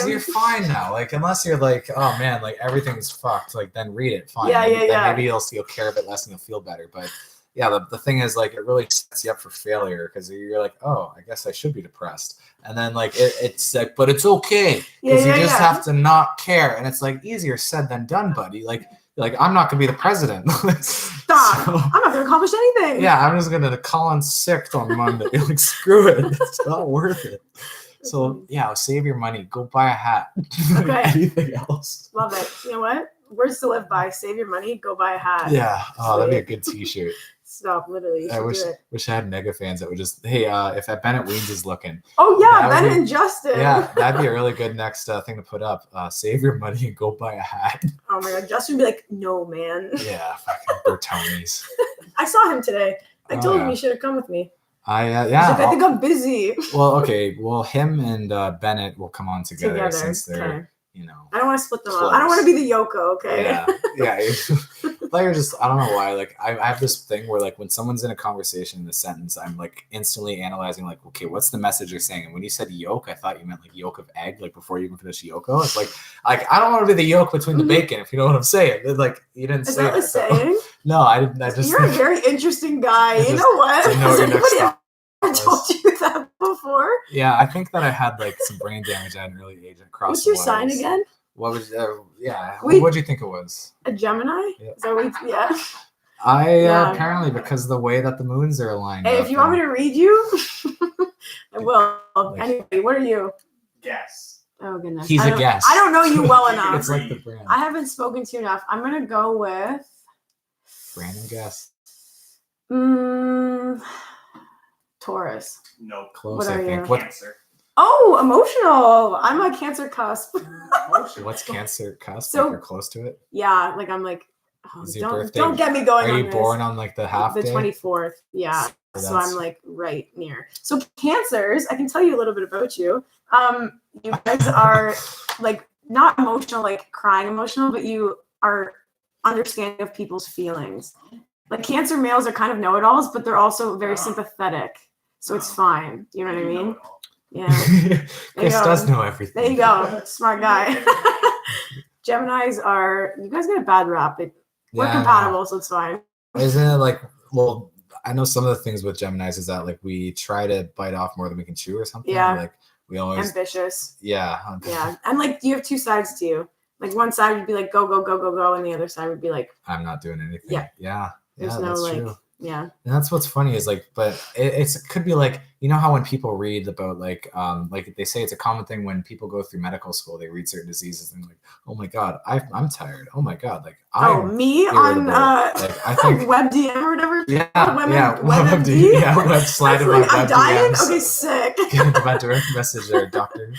you're fine now. Like, unless you're like, oh man, like everything's fucked. Like, then read it. Fine. Then maybe you'll care a bit less and you'll feel better. But yeah, the thing is, like, it really sets you up for failure, because you're like, oh, I guess I should be depressed. And then like it's like, but it's okay, because you just have to not care. And it's like easier said than done, buddy. Like I'm not gonna be the president. Stop. So, I'm not gonna accomplish anything. Yeah, I'm just gonna call in sick on Monday. Like, screw it. It's not worth it. So yeah, save your money. Go buy a hat. Okay. Anything else? Love it. You know what? Words to live by. Save your money. Go buy a hat. Yeah. Oh, that'd be a good T-shirt. Stop, literally. I wish I had mega fans that would just, hey, if that Bennett Weens is looking. Oh yeah, Bennett and Justin. Yeah, that'd be a really good next thing to put up. Save your money and go buy a hat. Oh my God, Justin would be like, no, man. Yeah, fucking Bertoni's. I saw him today. I told him he should have come with me. I think I'm busy. Well, okay. Well, him and Bennett will come on together since they're, I don't want to split them up. I don't want to be the Yoko, okay? Yeah. Like, I don't know why. Like, I have this thing where, like, when someone's in a conversation in a sentence, I'm like instantly analyzing, like, okay, what's the message they're saying? And when you said yolk, I thought you meant like yolk of egg, like before you even finish yoko. It's like I don't want to be the yolk between the bacon, if you know what I'm saying. It's like, you didn't say that. Is that the saying? No, I didn't. I just. You're a very interesting guy. You know what? I told you that before. Yeah, I think that I had like some brain damage at an early age across. What's your sign again? What was? What do you think it was? A Gemini? Yeah. So apparently, because of the way that the moons are aligned. Hey, if you want me to read you, I will. Anyway, what are you? Guess. Oh goodness. He's a guess. I don't know you well enough. It's like the brand. I haven't spoken to you enough. I'm gonna go with random guess. Taurus. No. Close, I think. Cancer. Oh, emotional. I'm a Cancer cusp. What's Cancer cusp? So, like you're close to it? Yeah, like I'm like, don't get me going. Are you born on like the half day? The 24th. Yeah. So I'm like right near. So Cancers, I can tell you a little bit about you. You guys are like not emotional, like crying emotional, but you are understanding of people's feelings. Like Cancer males are kind of know-it-alls, but they're also very sympathetic. So it's fine. You know what I mean? Yeah. Chris does know everything. There you go. Smart guy. Geminis are, you guys get a bad rap. We're compatible, so it's fine. Isn't it like, well, I know some of the things with Geminis is that like we try to bite off more than we can chew or something. Yeah. Like we always ambitious. Yeah. Yeah. And like you have two sides to you. Like one side would be like go, go, go, go, go, and the other side would be like I'm not doing anything. Yeah. Yeah. There's no that's like true. Yeah. And that's what's funny is like, but it could be like, you know how when people read about like they say it's a common thing when people go through medical school, they read certain diseases and like, oh my God, I'm tired. Oh my God. Like, me on like, I think WebDM or whatever. Yeah. WebMD. Yeah. Website of like, I'm dying. DMs. Okay, sick. Get my direct message there, doctor.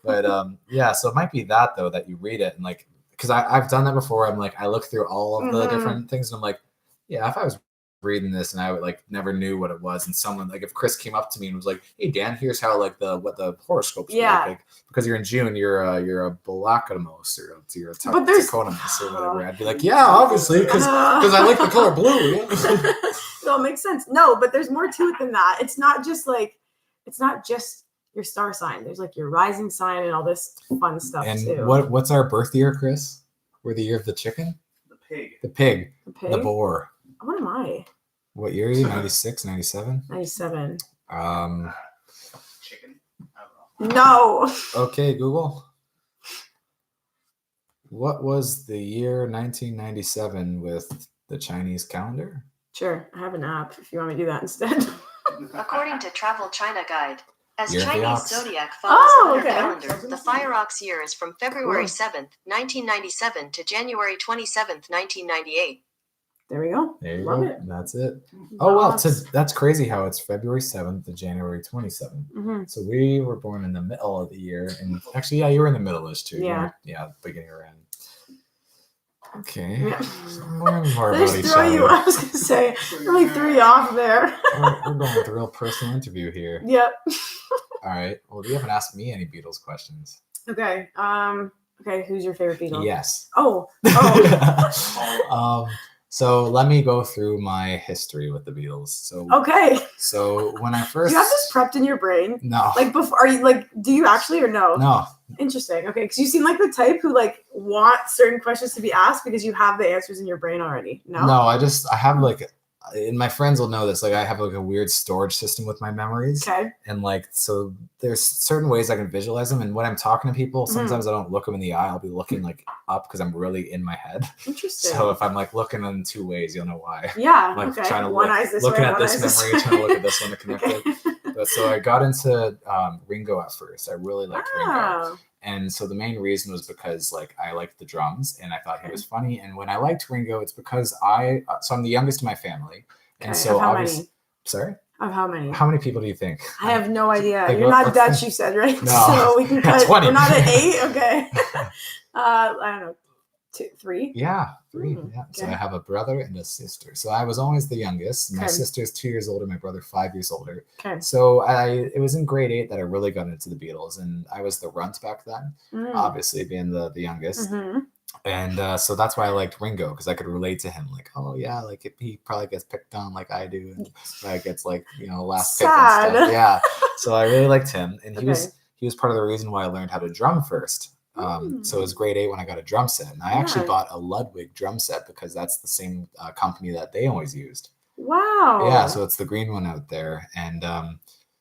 But yeah, so it might be that though, that you read it and like, because I've done that before. I'm like, I look through all of the different things and I'm like, yeah, if I was reading this and I would like never knew what it was, and someone like if Chris came up to me and was like, hey Dan, here's how like what the horoscopes work, like because you're in June, you're a Balakamus or you're a Taconamus or whatever, I'd be like, yeah, obviously because I like the color blue. Yeah. No, it makes sense. No, but there's more to it than that. It's not just your star sign. There's like your rising sign and all this fun stuff and too. What's our birth year, Chris? We're the year of the chicken? The pig. The boar. What am I? What year are you? 96, 97? 97. Chicken. No. Okay, Google. What was the year 1997 with the Chinese calendar? Sure, I have an app if you want me to do that instead. According to Travel China Guide, as Year of the Chinese ox. zodiac falls on their okay. calendar, the Fire Ox year is from February 7th, 1997 to January 27th, 1998. There we go. There you Love go. it. That's it. Oh, well, that's crazy how it's February 7th to January 27th. Mm-hmm. So we were born in the middle of the year. And actually, yeah, you were in the middle-ish too. Yeah. Yeah, beginning or end. Okay. Yeah. Learn more They about just each throw you, other. I was going to say, really threw you off there. We're going with a real personal interview here. Yep. All right. Well, you haven't asked me any Beatles questions. Okay. Okay, who's your favorite Beatle? Yes. Oh. So let me go through my history with the Beatles. So when I first, do you have this prepped in your brain? No. Like before, are you like? Do you actually or no? No. Interesting. Okay, because you seem like the type who like want certain questions to be asked because you have the answers in your brain already. No. No, I have like, and my friends will know this. Like I have like a weird storage system with my memories. Okay. And like, so there's certain ways I can visualize them. And when I'm talking to people, sometimes I don't look them in the eye. I'll be looking like up because I'm really in my head. Interesting. So if I'm like looking in two ways, you'll know why. Yeah. I'm like okay. trying to looking at this memory, trying to look at this one to connect it. But so I got into Ringo at first. I really liked Ringo. And so the main reason was because like I liked the drums and I thought he was funny. And when I liked Ringo, it's because so I'm the youngest in my family. And so of how many? Sorry? Of how many? How many people do you think? I have no idea. Like, you're not Dutch, you said, right? No. So we can cut. 20. We're not at 8? Okay. I don't know. 2, 3? Yeah, 3. Yeah. So I have a brother and a sister. So I was always the youngest. My sister's 2 years older, my brother 5 years older. Okay. So it was in grade 8 that I really got into the Beatles, and I was the runt back then, obviously being the youngest. Mm-hmm. And so that's why I liked Ringo, because I could relate to him. Like, oh yeah, like he probably gets picked on like I do, and like gets like last pick and stuff. Yeah. So I really liked him, and he was part of the reason why I learned how to drum first. So it was grade 8 when I got a drum set, and I actually bought a Ludwig drum set because that's the same company that they always used. Wow. Yeah, so it's the green one out there, and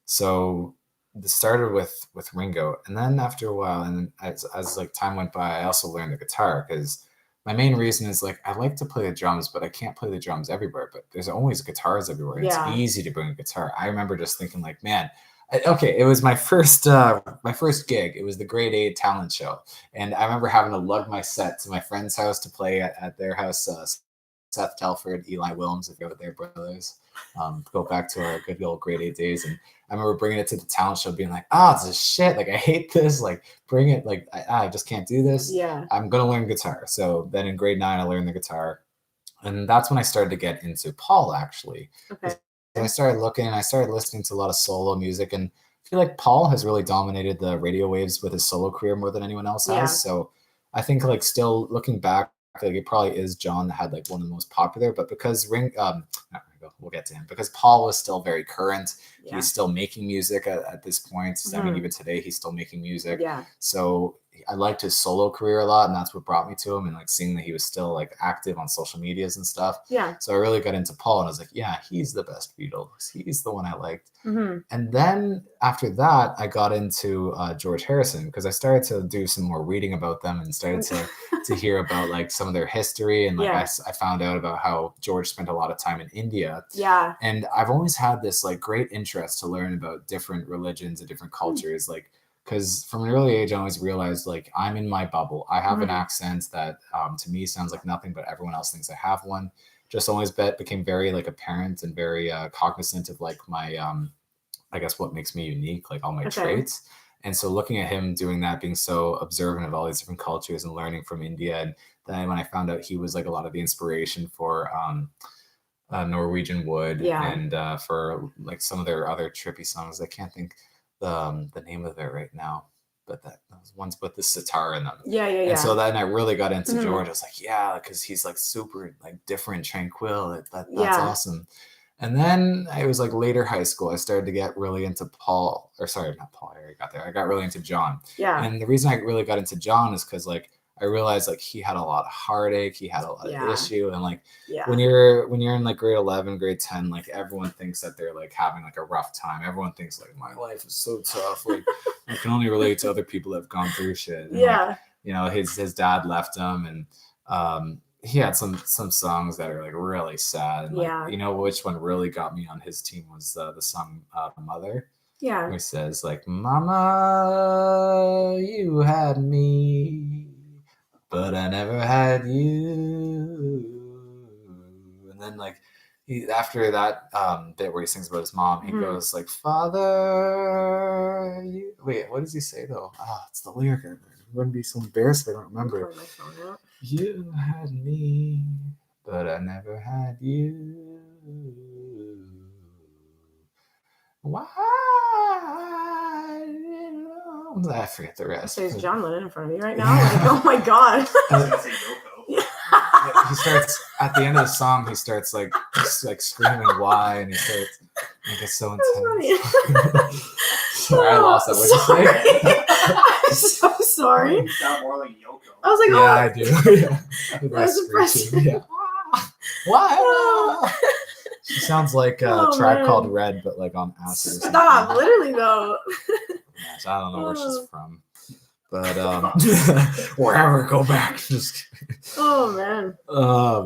so it started with Ringo, and then after a while, and as like time went by, I also learned the guitar because my main reason is like I like to play the drums, but I can't play the drums everywhere. But there's always guitars everywhere. It's easy to bring a guitar. I remember just thinking like, man. It was my first gig. It was the grade 8 talent show, and I remember having to lug my set to my friend's house to play at their house. Seth Telford, Eli Williams, if you're their brothers, go back to our good old grade 8 days. And I remember bringing it to the talent show, being like, "Oh, this is shit! Like I hate this! Like bring it! Like I just can't do this. Yeah, I'm gonna learn guitar." So then in grade 9, I learned the guitar, and that's when I started to get into Paul actually. Okay. And I started looking, I started listening to a lot of solo music, and I feel like Paul has really dominated the radio waves with his solo career more than anyone else has. Yeah. So I think like still looking back, like it probably is John that had like one of the most popular, but because we'll get to him, because Paul was still very current. Yeah. He's still making music at this point. I mean, even today he's still making music. Yeah. So I liked his solo career a lot, and that's what brought me to him, and like seeing that he was still like active on social medias and stuff. Yeah. So I really got into Paul, and I was like, yeah, he's the best Beatles. He's the one I liked. Mm-hmm. And then after that, I got into George Harrison, because I started to do some more reading about them and started to hear about like some of their history. And like I found out about how George spent a lot of time in India. Yeah. And I've always had this like great interest to learn about different religions and different cultures. Like, because from an early age, I always realized like I'm in my bubble. I have an accent that to me sounds like nothing, but everyone else thinks I have one. Just always became very like apparent and very cognizant of like my, I guess what makes me unique, like all my traits. And so looking at him doing that, being so observant of all these different cultures and learning from India. And then when I found out he was like a lot of the inspiration for Norwegian Wood and for like some of their other trippy songs. I can't think the name of it right now, but that was ones with the sitar in them. And so then I really got into George. I was like, yeah, because he's like super like different, tranquil. That's awesome. And then I was like later high school, I started to get really into Paul, or sorry, not Paul, I already got there. I got really into John. Yeah. And the reason I really got into John is because like I realized like he had a lot of heartache, he had a lot of issue, and like when you're in like grade 11, grade 10, like everyone thinks that they're like having like a rough time. Everyone thinks like my life is so tough. Like I can only relate to other people that have gone through shit. And, like, you know, his dad left him, and he had some songs that are like really sad. And, like, you know which one really got me on his team was the song Mother. Yeah. He says like, Mama, you had me, but I never had you. And then like after that bit where he sings about his mom, he goes like, Father, you wait, what does he say though? It's the lyric. I wouldn't be so embarrassed if I don't remember. You had me, but I never had you. Why? I forget the rest. So there's John Lennon in front of me right now. Like, oh my god. He starts at the end of the song. He starts like screaming "Why?" and he starts. Like it's so intense. Sorry, I lost that. What did you say? I'm so sorry. You sound more like Yoko. I was like, yeah, I do. Yeah, that was impressive. Yeah. Why? She sounds like a track called Red, but like on acid. Stop! Literally though. Gosh, I don't know where she's from, but wherever, go back. Just oh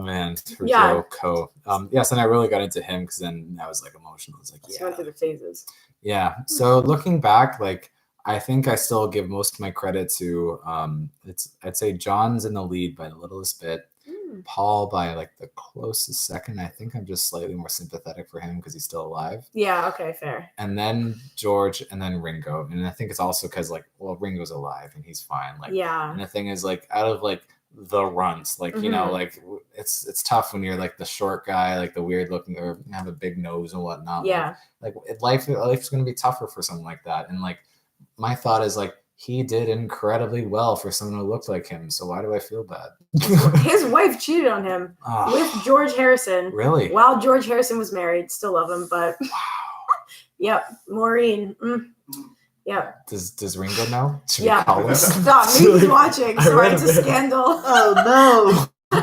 man. For Joko. Yes, and I really got into him because then I was like emotional. I was like, yeah. Went through the phases. Yeah. So looking back, like I think I still give most of my credit to I'd say John's in the lead by the littlest bit. Paul by like the closest second. I think I'm just slightly more sympathetic for him because he's still alive. Yeah, okay, fair. And then George, and then Ringo. And I think it's also because like, well, Ringo's alive and he's fine. Like, and the thing is like out of like the runts, like you know, like it's tough when you're like the short guy, like the weird looking, or have a big nose and whatnot. Yeah. Like life's gonna be tougher for someone like that. And like my thought is like, he did incredibly well for someone who looked like him. So why do I feel bad? His wife cheated on him with George Harrison. Really? While George Harrison was married. Still love him, but yep. Maureen. Yep. Does Ringo know? Should we call him? Stop. He's watching. Sorry, it's a scandal. Oh no.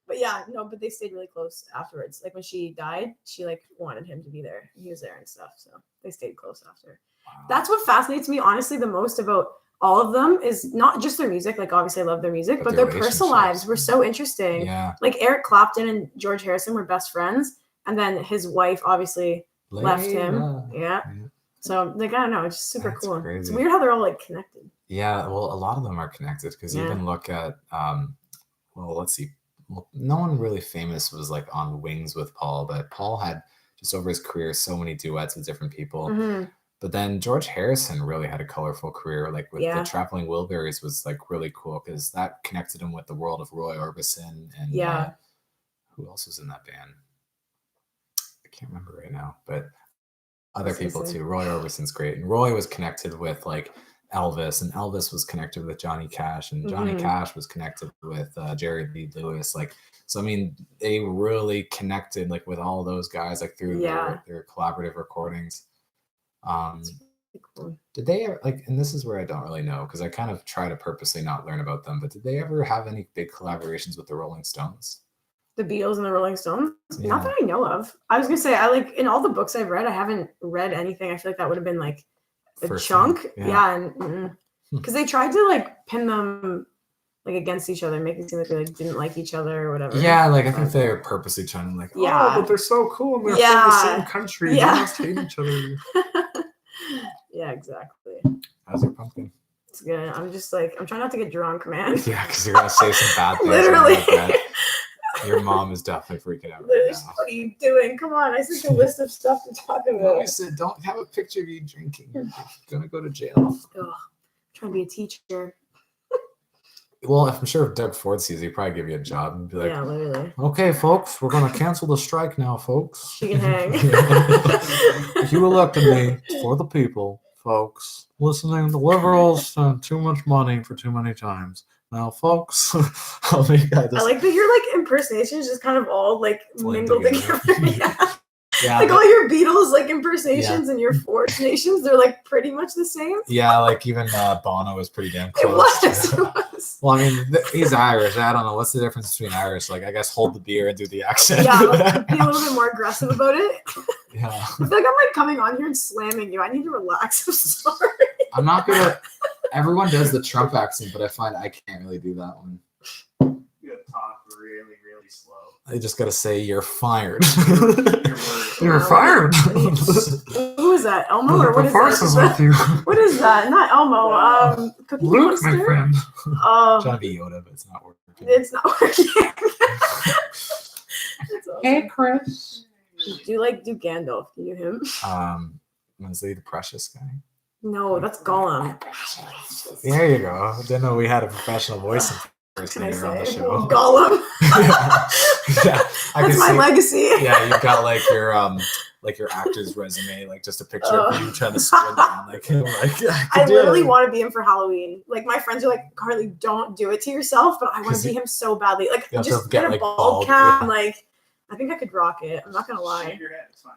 But yeah, no, but they stayed really close afterwards. Like when she died, she like wanted him to be there. He was there and stuff. So they stayed close after. Wow. That's what fascinates me, honestly, the most about all of them is not just their music. Like obviously I love their music, but their personal lives were so interesting. Yeah. Like Eric Clapton and George Harrison were best friends. And then his wife obviously left him. Yeah. So like, I don't know. It's just super cool. Crazy. It's weird how they're all like connected. Yeah. Well, a lot of them are connected because you can look at, well, let's see. Well, no one really famous was like on Wings with Paul, but Paul had just over his career so many duets with different people. But then George Harrison really had a colorful career, like with the Traveling Wilburys was like really cool because that connected him with the world of Roy Orbison and who else was in that band? I can't remember right now, but other people too. Roy Orbison's great, and Roy was connected with like Elvis, and Elvis was connected with Johnny Cash, and Johnny Mhm. Cash was connected with Jerry Lee Lewis. Like, so I mean, they really connected like with all those guys like through Yeah. their collaborative recordings. Cool. Did they ever, like, and this is where I don't really know because I kind of try to purposely not learn about them, but did they ever have any big collaborations with the Rolling Stones? The Beatles and the Rolling Stones? Yeah. Not that I know of. I was gonna say, I like in all the books I've read, I haven't read anything. I feel like that would have been like a First chunk. thing, Yeah, and because they tried to like pin them like against each other, make it seem like they like didn't like each other or whatever. Yeah, like I think they're purposely trying to like, Yeah. oh, but they're so cool and they're Yeah. from the same country. Yeah. They must hate each other. Yeah, exactly. How's your pumpkin? It's good. I'm just like, I'm trying not to get drunk, man. Yeah, because you're gonna say some bad things. Literally. Like your mom is definitely freaking out right Literally, now. what are you doing? Come on, I sent you a list of stuff to talk about. I said, don't have a picture of you drinking. You're gonna go to jail. Ugh, I'm trying to be a teacher. Well, I'm sure if Doug Ford sees it, he'd probably give you a job and be like, Yeah, literally. okay, folks, we're gonna cancel the strike now, folks. She can hang. You elected me for the people, folks. Listening, the liberals spend too much money for too many times. Now, folks, I'll make that. I like that your like impersonations just kind of all like Blend mingled together. together. Yeah. Yeah, Like but- all your Beatles like impersonations and your Ford nations, they're like pretty much the same. yeah, like even Bono was pretty damn It close. was. It was. Well, I mean, he's Irish. I don't know. What's the difference between Irish? Like, I guess hold the beer and do the accent. Yeah, like, be a little bit more aggressive about it. Yeah. I feel like I'm like coming on here and slamming you. I need to relax. I'm sorry. I'm not going to. Everyone does the Trump accent, but I find I can't really do that one. You gotta talk really, really slow. I just got to say, you're fired. Your You're fired. Who is that? Elmo or what The is force is that? with you. What is that? Not Elmo. Cookie Luke, my Monster? friend. Oh, Trying to be Yoda, but it's not working. it's not working. That's awesome. Chris. Do you like do Gandalf? Do you him? Was he the precious guy? No, that's Gollum. There you go. Didn't know we had a professional voice Can I impersonator on the say show. Gollum? Yeah, I That's can my see. legacy. Yeah, you've got like your actor's resume, like just a picture of you trying to squint down, like I literally want to be him for Halloween. Like my friends are like, Carly, don't do it to yourself, but I want 'Cause to be him so badly. Like you have just to get get, a like, bald bald, cap. yeah. Like I think I could rock it. I'm not gonna lie. Shave your head, it's fine.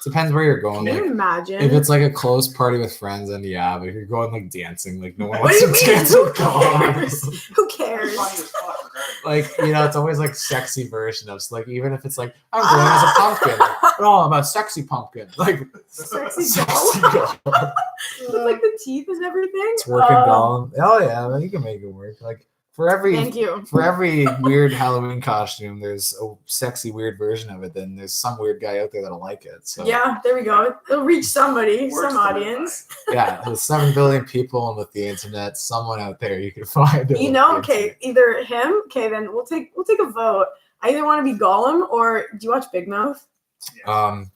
Depends where you're going. Can you Like, imagine? if it's like a close party with friends, and yeah, but if you're going like dancing, like no one What wants do to you mean? dance Who with Gollum. cares? Who cares? It's funny as fuck, regardless. Like, it's always like sexy version of like, even if it's like I'm going as a pumpkin, like, no, I'm a sexy pumpkin, like Sexy sexy Gollum. Gollum. With like the teeth and everything. It's working Gollum. Oh yeah, man, you can make it work. Like for Thank you. every weird Halloween costume, there's a sexy weird version of it. Then there's some weird guy out there that'll like it. So Yeah, there we go. It'll reach somebody, Works some to live audience. yeah, there's 7 billion people, and with the internet, someone out there you can find. that You will know, be okay, into it. either him. Okay, then we'll take a vote. I either want to be Gollum or do you watch Big Mouth?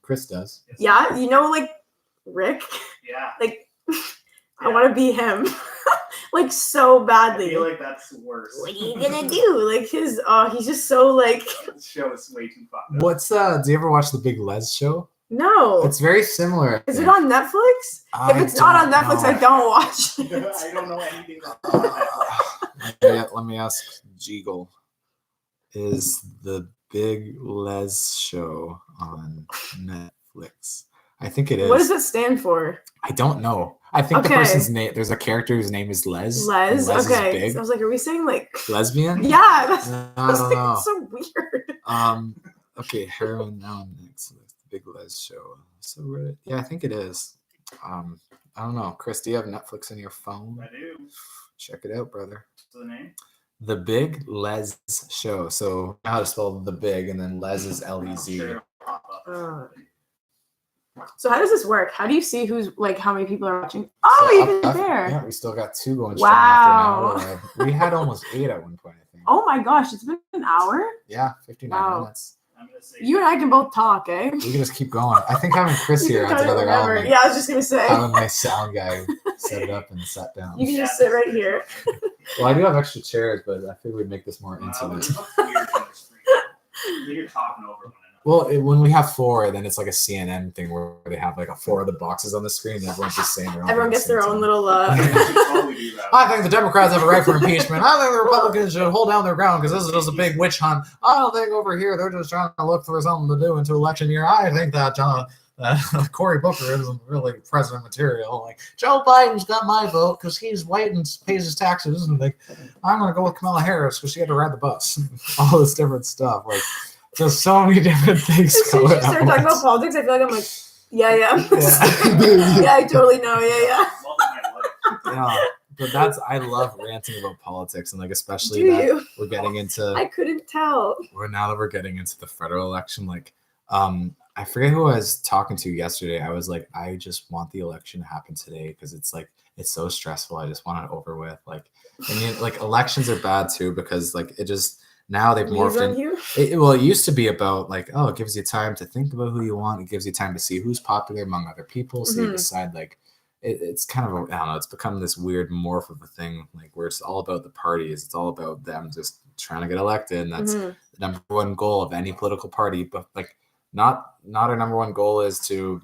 Chris does. Yeah, you know, like Rick. Yeah. Like I Yeah. want to be him, like so I badly. feel like that's the worst. What are you gonna do? Like he's just so like This show is way too fucked up. What's do you ever watch the Big Les show? no. It's very similar. I Is it think. on Netflix? I If it's not on don't Netflix, know. I don't watch it. I don't know anything about that. Let me ask Jeagle. Is the Big Les show on Netflix? I think it is. What does it stand for? I don't know. I think the Okay. person's name. There's a character whose name is Les. Les. and Les Okay. Is So I big. was like, are we saying like? Lesbian? Yeah, that's. I I was don't like, know. it's so weird. Okay, heroin now next. The Big Les show. So Reddit. Yeah, I think it is. I don't know. Chris, do you have Netflix on your phone? I do. Check it out, brother. What's the name? The Big Les Show. So you know how to spell the big, and then Les is Lez. Sure, it'll pop up. So how does this work? How do you see who's like how many people are watching? Oh, even there. Yeah, we still got 2 going strong after an Wow. hour. We had almost 8 at one point, I think. Oh my gosh, it's been an hour. Yeah, 59 Wow. minutes. I'm gonna say You and I can both talk, eh? We can just keep going. I think having Chris You here can adds cut it another whenever. element. Yeah, I was just gonna say. Having my sound guy set it up and sat down. You can just sit right here. Well, I do have extra chairs, but I figured we'd make this more Well, intimate. it looks weird on the screen. You're talking over one another. Well, when we have 4, then it's like a CNN thing where they have like 4 of the boxes on the screen and everyone's just saying their own. Everyone gets their own little. Totally do that. I think the Democrats have a right for impeachment. I think the Republicans should hold down their ground because this is just a big witch hunt. I don't think over here they're just trying to look for something to do into election year. I think that Cory Booker isn't really president material. Like, Joe Biden's got my vote because he's white and pays his taxes. And like, I'm going to go with Kamala Harris because she had to ride the bus. All this different stuff. Like, there's so many different things As soon going as you start talking about politics, I feel like I'm like, yeah. Yeah. Yeah, I totally know. Yeah. Yeah, but I love ranting about politics, and like especially Do that you? we're getting into. I couldn't tell. Now that we're getting into the federal election, like, I forget who I was talking to yesterday. I was like, I just want the election to happen today because it's like it's so stressful. I just want it over with. Like, and like elections are bad too because like it just now they've morphed in. Well, it used to be about like, oh, it gives you time to think about who you want. It gives you time to see who's popular among other people. So you decide like. It's kind of I don't know. It's become this weird morph of a thing, like where it's all about the parties. It's all about them just trying to get elected, and that's the number one goal of any political party. But like, not our number one goal is to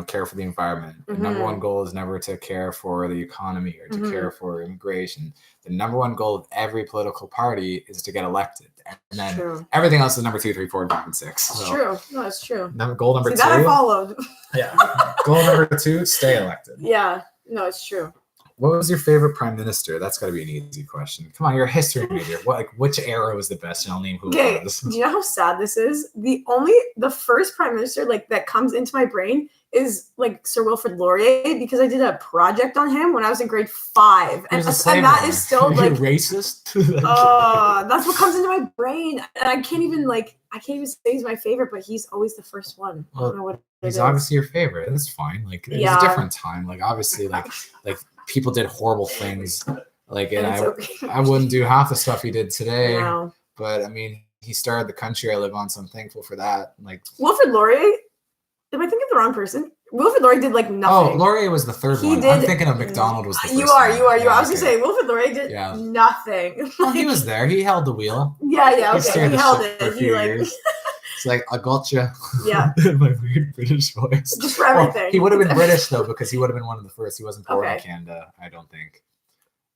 care for the environment. The number one goal is never to care for the economy or to care for immigration. The number one goal of every political party is to get elected, and then everything else is number 2, 3, 4, 5, and 6. That's true. No, that's true. Goal number 2. That I followed. Yeah. Goal number 2: stay elected. Yeah. No, it's true. What was your favorite prime minister? That's got to be an easy question. Come on, you're a history major. Which era was the best? And I'll name who it was. Do you know how sad this is? The first prime minister like that comes into my brain is like Sir Wilfrid Laurier because I did a project on him when I was in grade 5, and that is still like racist. That's what comes into my brain, and I can't even say he's my favorite, but he's always the first one. I don't know what he's obviously your favorite. That's fine. Like it was a different time. Like obviously, like people did horrible things. Like, and I wouldn't do half the stuff he did today. No. But I mean, he started the country I live on, so I'm thankful for that. Like Wilfrid Laurier. Am I thinking of the wrong person? Wilfrid Laurier did like nothing. Oh, Laurier was the third one. I'm thinking of McDonald was the first You are. Yeah, I was gonna say Wilfrid Laurier did nothing. Well, he was there. He held the wheel. Yeah. Okay. He held it. For a few years. It's like I gotcha. Yeah. My weird British voice. Just for everything. Well, he would have been British though because he would have been one of the first. He wasn't born in Canada, I don't think.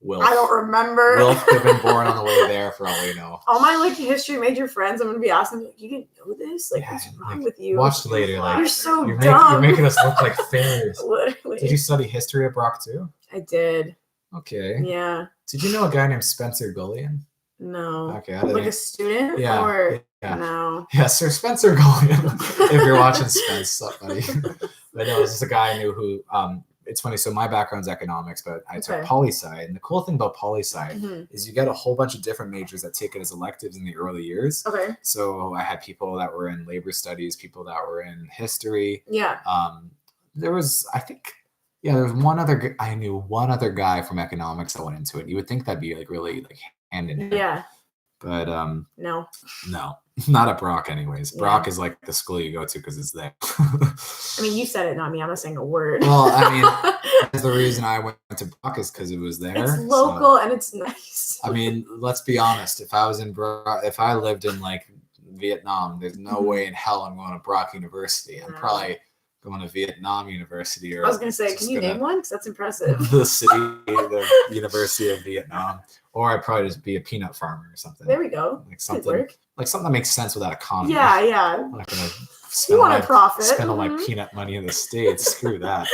Wilf. I don't remember. Wilf could have been born on the way there for all we know. All my like history major friends, I'm gonna be asking like, you didn't know this? Like, what's wrong with you? Watch later. Like, you're so dumb. You're making us look like failures. Literally. Did you study history at Brock too? I did. Okay. Yeah. Did you know a guy named Spencer Gullion? No. Okay. Like a student? Yeah. Or no. Yeah, Sir Spencer Gullion. If you're watching Spence, what's up, buddy? But no, this is a guy I knew who it's funny. So my background's economics, but I took poli-sci. And the cool thing about poli-sci is you get a whole bunch of different majors that take it as electives in the early years. Okay. So I had people that were in labor studies, people that were in history. Yeah. There was one other guy from economics that went into it. You would think that'd be like really like hand in hand. Yeah. But no, not at Brock anyways. Yeah. Brock is like the school you go to because it's there. I mean, you said it, not me. I'm not saying a word. Well, I mean, that's the reason I went to Brock is because it was there. It's local and it's nice. I mean, let's be honest. If I lived in like Vietnam, there's no way in hell I'm going to Brock University. I'm probably going to Vietnam University. Or I was going to say, can you name one? Because that's impressive. The University of Vietnam. Or I'd probably just be a peanut farmer or something. There we go. Like something that makes sense without economy. Yeah. I'm not going to spend all my peanut money in the States. Screw that.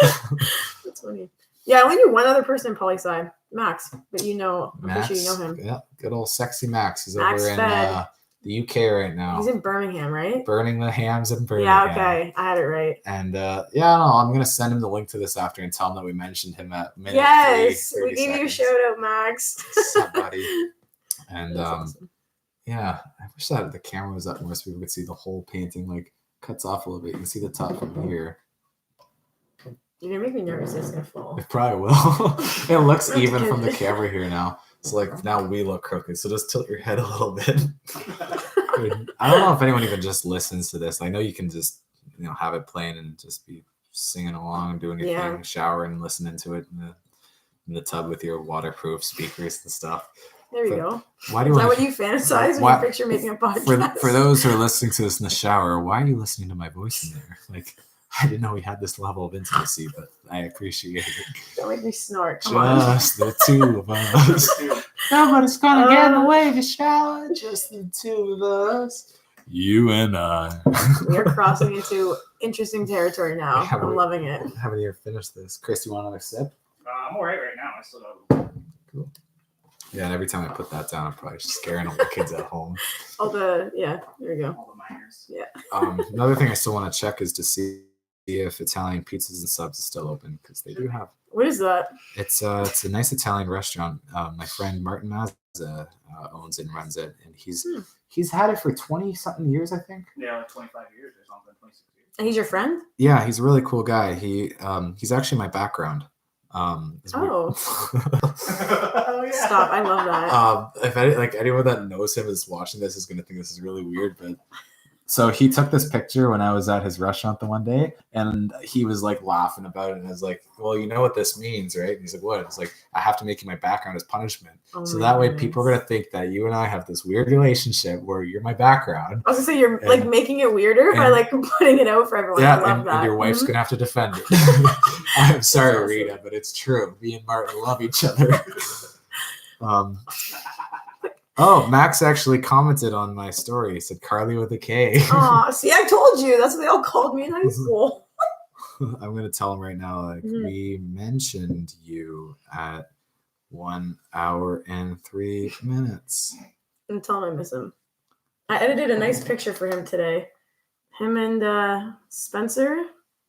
That's funny. Yeah, I only knew one other person in poli-sci, Max. But I'm pretty sure you know him. Yeah, good old sexy Max. He's over in the UK right now. He's in Birmingham, right? Burning the hams in Birmingham. Yeah, okay. I had it right. And I'm going to send him the link to this after and tell him that we mentioned him at minute 3, we gave you a shout out, Max. Somebody. And awesome. Yeah, I wish that the camera was up more so we could see the whole painting like cuts off a little bit. You can see the top from here. You're going to make me nervous. It's going to fall. It probably will. It looks even from the camera here now. So like now we look crooked. So just tilt your head a little bit. I don't know if anyone even just listens to this. I know you can just have it playing and just be singing along, doing your thing, showering and listening to it in the tub with your waterproof speakers and stuff. There you go. Why do you Is that want what you fantasize when Why- you picture making a podcast? for those who are listening to this in the shower, why are you listening to my voice in there? Like, I didn't know we had this level of intimacy, but I appreciate it. Don't make me snort. Come on. Just the two of us. Nobody's gonna get in the way of the shower. Just the two of us. You and I. We are crossing into interesting territory now. Yeah, I'm loving it. Haven't even finished this. Chris, you want another sip? I'm alright right now. I still got. Cool. Yeah, and every time I put that down, I'm probably just scaring all the kids at home. There we go. All the minors. Another thing I still want to check is to see if Italian Pizzas and Subs is still open, because they do have. What is that? It's a nice Italian restaurant. My friend Martin Mazza owns it and runs it, and he's had it for 20-something years, I think. Yeah, like 25 years or something, 26 years. And he's your friend? Yeah, he's a really cool guy. He's actually my background. Oh. Oh yeah. Stop. I love that. If anyone that knows him is watching this is gonna think this is really weird, but so he took this picture when I was at his restaurant the one day, and he was like laughing about it, and I was like, well, you know what this means, right? And he's like, what? It's like, I have to make you my background as punishment. So that way people are gonna think that you and I have this weird relationship where you're my background. I was gonna say you're like making it weirder by like putting it out for everyone. Yeah, I love that. and your wife's Mhm. gonna have to defend it. I'm sorry, awesome. Rita, but it's true. Me and Martin love each other. Oh, Max actually commented on my story. He said Carly with a K. Aw, see, I told you. That's what they all called me in high school. I'm gonna tell him right now. Like, Mhm. we mentioned you at 1 hour and 3 minutes. And tell him I miss him. I edited a nice picture for him today. Him and Spencer.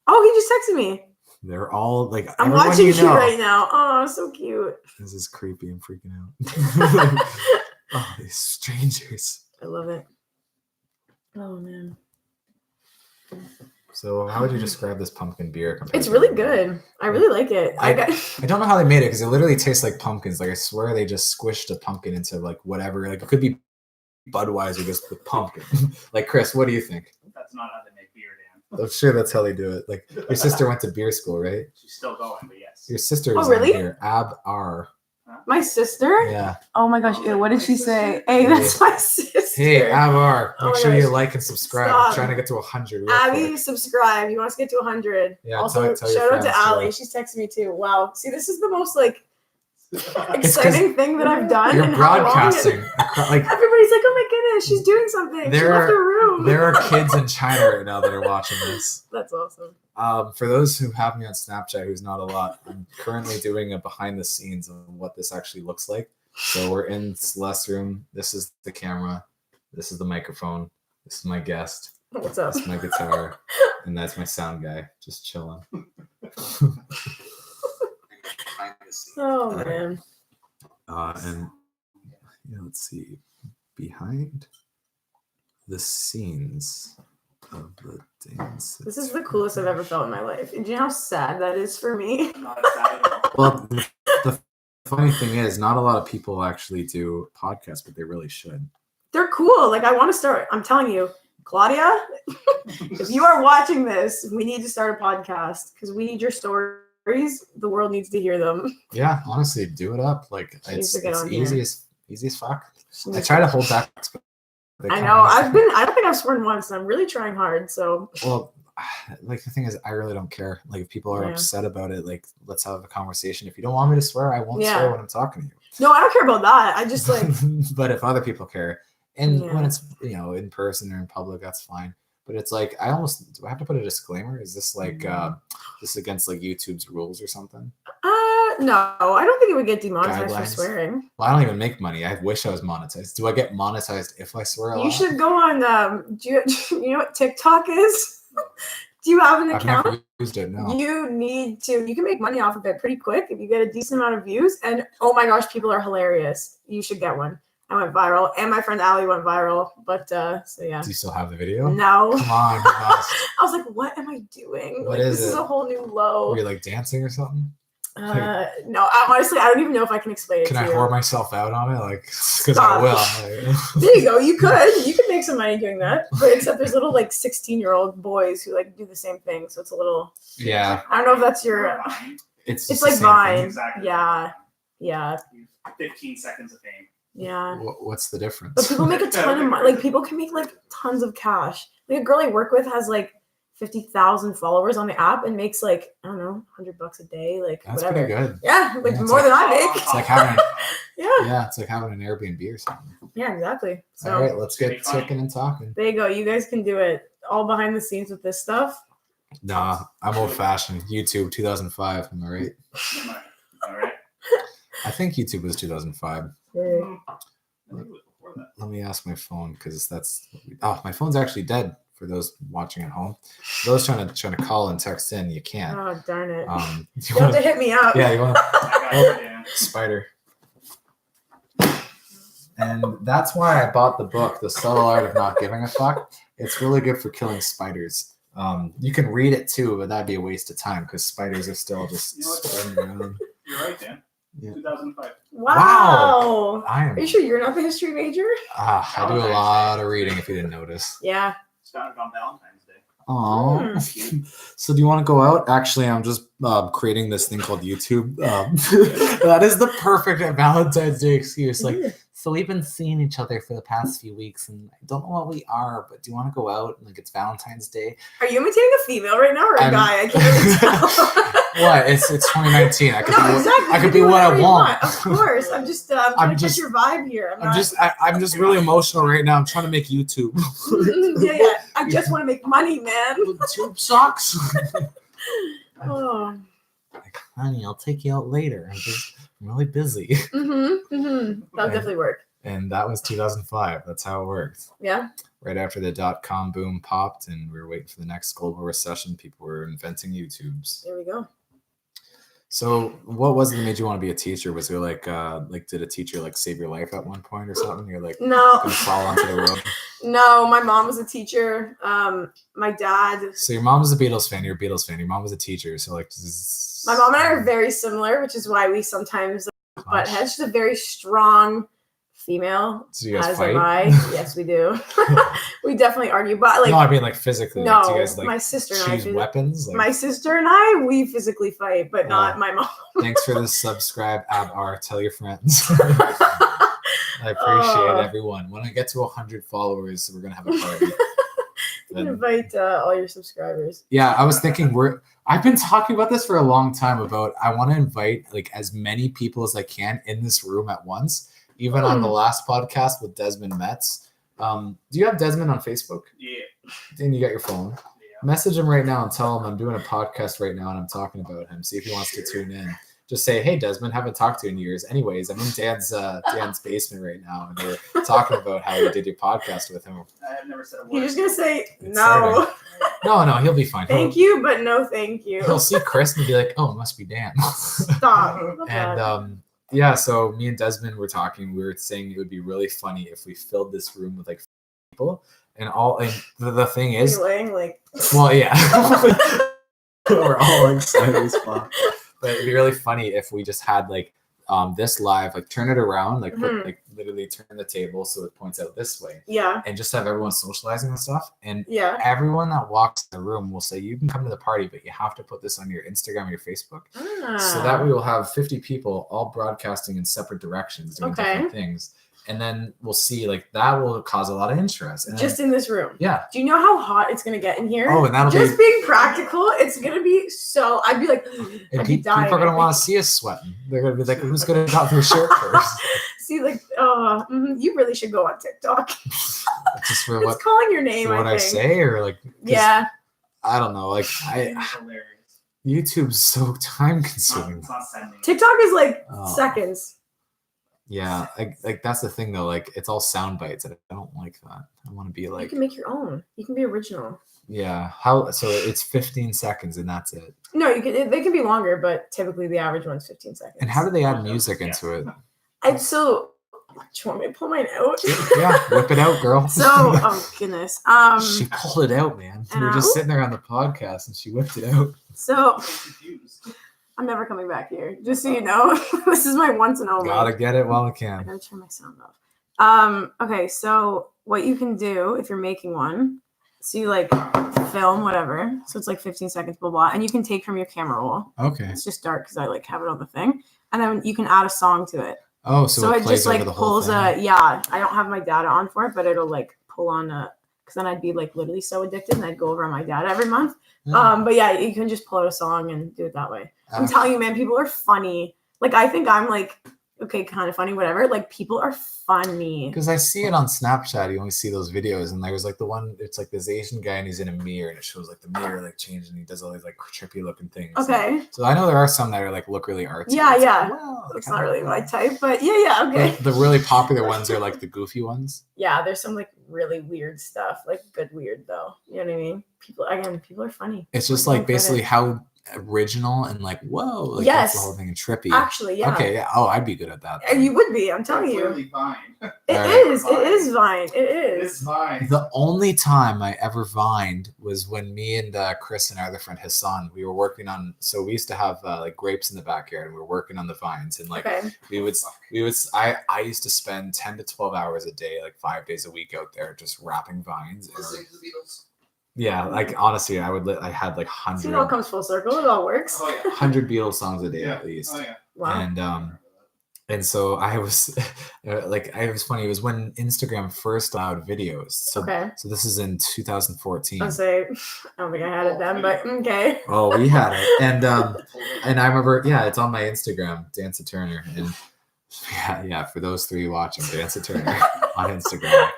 Oh, he just texted me. They're all like, I'm everyone watching you know. right now. Oh, so cute. This is creepy. I'm freaking out. Oh, these strangers. I love it. Oh man. So, how would you describe this pumpkin beer? Compared It's to really everything? good. I really like it. I don't know how they made it, because it literally tastes like pumpkins. Like, I swear they just squished a pumpkin into like whatever. Like, it could be Budweiser just with pumpkin. Like, Chris, what do you think? That's not how they make beer, Dan. I'm sure that's how they do it. Like, your sister went to beer school, right? She's still going, but yes. Your sister Oh, was really? on here. Ab-R. My sister? Yeah. Oh my gosh, ew, what did she say? Hey, that's my sister. Hey, Ab-R. Oh Make my sure you gosh. like and subscribe. Stop. I'm trying to get to 100 real Abby, quick. subscribe. You want us to get to 100. Yeah, also, tell your shout out to friends, Allie. too. She's texting me too. Wow. See, this is the most like It's 'cause exciting thing that I've done. You're and how long broadcasting. it- Like, Everybody's like, oh my goodness, she's doing something. She There left are- her room. there are kids in China right now that are watching this. That's awesome. For those who have me on Snapchat, who's not a lot, I'm currently doing a behind the scenes of what this actually looks like. So we're in Celeste's room. This is the camera. This is the microphone. This is my guest. What's up? This is my guitar. And that's my sound guy, just chilling. Oh man. And yeah, let's see. Behind the scenes of the dance. This is the coolest I've ever felt in my life. Do you know how sad that is for me? Not sad at all. Well, the funny thing is, not a lot of people actually do podcasts, but they really should. They're cool. Like I want to start. I'm telling you, Claudia, if you are watching this, we need to start a podcast because we need your stories. The world needs to hear them. Yeah, honestly, do it up. Like, She needs it's to get on easy here. as fuck. I try to hold back. but I know. I don't think I've sworn once, and I'm really trying hard. So Well, like, the thing is, I really don't care. Like, if people are Yeah. upset about it, like, let's have a conversation. If you don't want me to swear, I won't Yeah. swear when I'm talking to you. no, I don't care about that. I just like But if other people care, and Yeah. when it's, in person or in public, that's fine. But it's like, do I have to put a disclaimer? Is this like this is against like YouTube's rules or something? no, I don't think it would get demonetized for Guidelines? swearing. Well, I don't even make money. I wish I was monetized. Do I get monetized if I swear a lot? You should go on. Do you know what TikTok is? Do you have an I've account? never used it. No. You need to. You can make money off of it pretty quick if you get a decent amount of views. And oh my gosh, people are hilarious. You should get one. I went viral, and my friend Allie went viral. But so yeah. Do you still have the video? No. Come on, you must. I was like, what am I doing? What Like, is this is it? a whole new low. Were you like dancing or something? No, honestly, I don't even know if I can explain it Can to I you. whore myself out on it? Like, because I Stop. will. Like, There you go. You could make some money doing that. But except there's little like 16-year-old boys who like do the same thing. So it's a little. yeah, I don't know if that's your. it's It's the like same Vine. thing. Exactly. Yeah. Yeah. 15 seconds of fame. Yeah. What's the difference? But people make a ton of money. Like people can make like tons of cash. Like a girl I work with has like 50,000 followers on the app and makes like, I don't know, $100 a day, like That's whatever. pretty good. Yeah, like Yeah, it's more like- than I make. It's like having Yeah. it's like having an Airbnb or something. Yeah, exactly. So All right, let's get Pretty funny. ticking and talking. there you go. You guys can do it all behind the scenes with this stuff. Nah, I'm old fashioned. YouTube 2005. Am I right? All right. I think YouTube was 2005. Yeah. I think it was before that. Let me ask my phone because that's. Oh, my phone's actually dead. For those watching at home, those trying to call and text in, you can't. Oh darn it! You You have to hit me up. yeah, you want I got it, Dan. spider. And that's why I bought the book, The Subtle Art of Not Giving a Fuck. It's really good for killing spiders. You can read it too, but that'd be a waste of time because spiders are still just You know what? spreading around. You're right, Dan. Yeah. 2005. Wow. I am. Are you sure you're not the history major? I do a lot of reading if you didn't notice. Yeah. Started on Valentine's Day. Oh, so do you want to go out? Actually, I'm just creating this thing called YouTube. That is the perfect Valentine's Day excuse. Like, so we've been seeing each other for the past few weeks, and I don't know what we are, but do you want to go out? Like, it's Valentine's Day. Are you imitating a female right now or a I'm- guy? I can't really tell. What? It's 2019. I could No, be. exactly. I You could can be do what I whatever you want. Of course. I'm just trying to just- catch your vibe here. I'm just really emotional right now. I'm trying to make YouTube. yeah. I just want to make money, man. Tube socks. Oh. Like, honey, I'll take you out later. I'm really busy. That'll definitely work. And that was 2005. That's how it worked. Yeah. Right after the dot-com boom popped and we were waiting for the next global recession, people were inventing YouTubes. There we go. So what was it that made you want to be a teacher? Was there like did a teacher like save your life at one point or something? You're like No. gonna fall onto the road. No, my mom was a teacher. My dad. So your mom was a Beatles fan, you're a Beatles fan, your mom was a teacher. So like My mom and I are very similar, which is why we sometimes butt heads. She's a very strong female. So you guys As fight? am I. Yes, we do. We definitely argue, but like no, I mean like physically. no, like, do you guys like my sister and I. choose weapons? Like, My sister and I, we physically fight, but not Oh. my mom. thanks for the subscribe, tell your friends. I appreciate everyone. When I get to 100 followers, we're gonna have a party. You can invite all your subscribers. Yeah, I was thinking I've been talking about this for a long time about I want to invite like as many people as I can in this room at once. Even on the last podcast with Desmond Metz. Do you have Desmond on Facebook? Yeah. And you got your phone. Yeah. Message him right now and tell him I'm doing a podcast right now and I'm talking about him. See if he wants to tune in. Just say, hey, Desmond, haven't talked to you in years. Anyways, I'm in Dan's basement right now and we're talking about how you did your podcast with him. I have never said a word. You're just gonna say It's no. No, he'll be fine. Thank you, but no thank you. He'll see Chris and be like, oh, it must be Dan. Stop. Love that. And yeah, so me and Desmond were talking. We were saying it would be really funny if we filled this room with like people and all. And the thing is, You're laying like well, yeah, we're all excited as fuck. But it'd be really funny if we just had like this live, like turn it around, like put, like literally turn the table so it points out this way, yeah, and just have everyone socializing and stuff. And yeah. everyone that walks in the room will say, you can come to the party, but you have to put this on your Instagram or your Facebook. So that we will have 50 people all broadcasting in separate directions doing different things. And then we'll see, like, that will cause a lot of interest. And Just in this room. yeah. Do you know how hot it's gonna get in here? Oh, and that'll just being practical, it's gonna be so. I'd be like, and I'd be people are dying. going to want to see us sweating. They're going to be like, who's going to drop their shirt first? See, like, you really should go on TikTok. Just for It's what, calling your name. for what I think. say, or like, 'cause Yeah. I don't know. Like, It's hilarious. YouTube's so time It's not, consuming. it's not sending. TikTok is like Oh. seconds. Yeah, like that's the thing though. Like it's all sound bites, and I don't like that. I want to be You like, can make your own. You can be original. yeah. How? So it's 15 seconds, and that's it. No, you can. They can be longer, but typically the average one's 15 seconds. And how do they add music into it? I so. Do you want me to pull mine out? Yeah, whip it out, girl. So, oh goodness. She pulled it out, man. We were just Ow. sitting there on the podcast, and she whipped it out. So I'm confused. I'm never coming back here. Just so you know, this is my once and only. Gotta get it while I I can. gotta turn my sound off. Okay, so what you can do if you're making one, so you like film whatever. So it's like 15 seconds, blah blah, and you can take from your camera roll. Okay. It's just dark because I like have it on the thing, and then you can add a song to it. Oh, so it it plays just over like the whole pulls thing. yeah. I don't have my data on for it, but it'll like pull on because then I'd be like literally so addicted, and I'd go over on my data every month. Yeah. But yeah, you can just pull out a song and do it that way. I'm Okay. telling you, man, people are funny. Like I think I'm like okay, kind of funny, whatever. Like people are funny. Because I see it on Snapchat. You only see those videos, and there's like the one. It's like this Asian guy, and he's in a mirror, and it shows like the mirror like changing. And he does all these like trippy looking things. Okay. So I know there are some that are like look really artsy. Yeah, It's yeah. Like, wow, It's kinda not really my like type, but yeah, okay. that. The really popular ones are like the goofy ones. Yeah, there's some like really weird stuff, like good weird though. You know what I mean? People are funny. It's just Like, like basically how original and like whoa, like Yes. that's the whole thing and trippy. Actually, yeah. Okay, yeah. Oh, I'd be good at that. And you would be, I'm telling you. Clearly Vine. It Alright. is. It is Vine. It It's is. Vine. The only time I ever vined was when me and Chris and our other friend Hassan, we were working on. So we used to have like grapes in the backyard, and we were working on the vines. And like Okay. I used to spend 10 to 12 hours a day, like 5 days a week out there, just wrapping vines. Listening to the Beatles. Yeah, like honestly, I had like See, it all 100 comes full circle. It all works. Oh yeah. 100 Beatles songs a day Yeah. at least. Oh yeah. Wow. And so I was like, it was funny. It was when Instagram first allowed videos. So, Okay. so this is in 2014. I'll say, I don't think I had it then, but okay. Oh, we had it. And I remember, yeah, it's on my Instagram, Dansaturner. And yeah, for those three watching, Dansaturner on Instagram.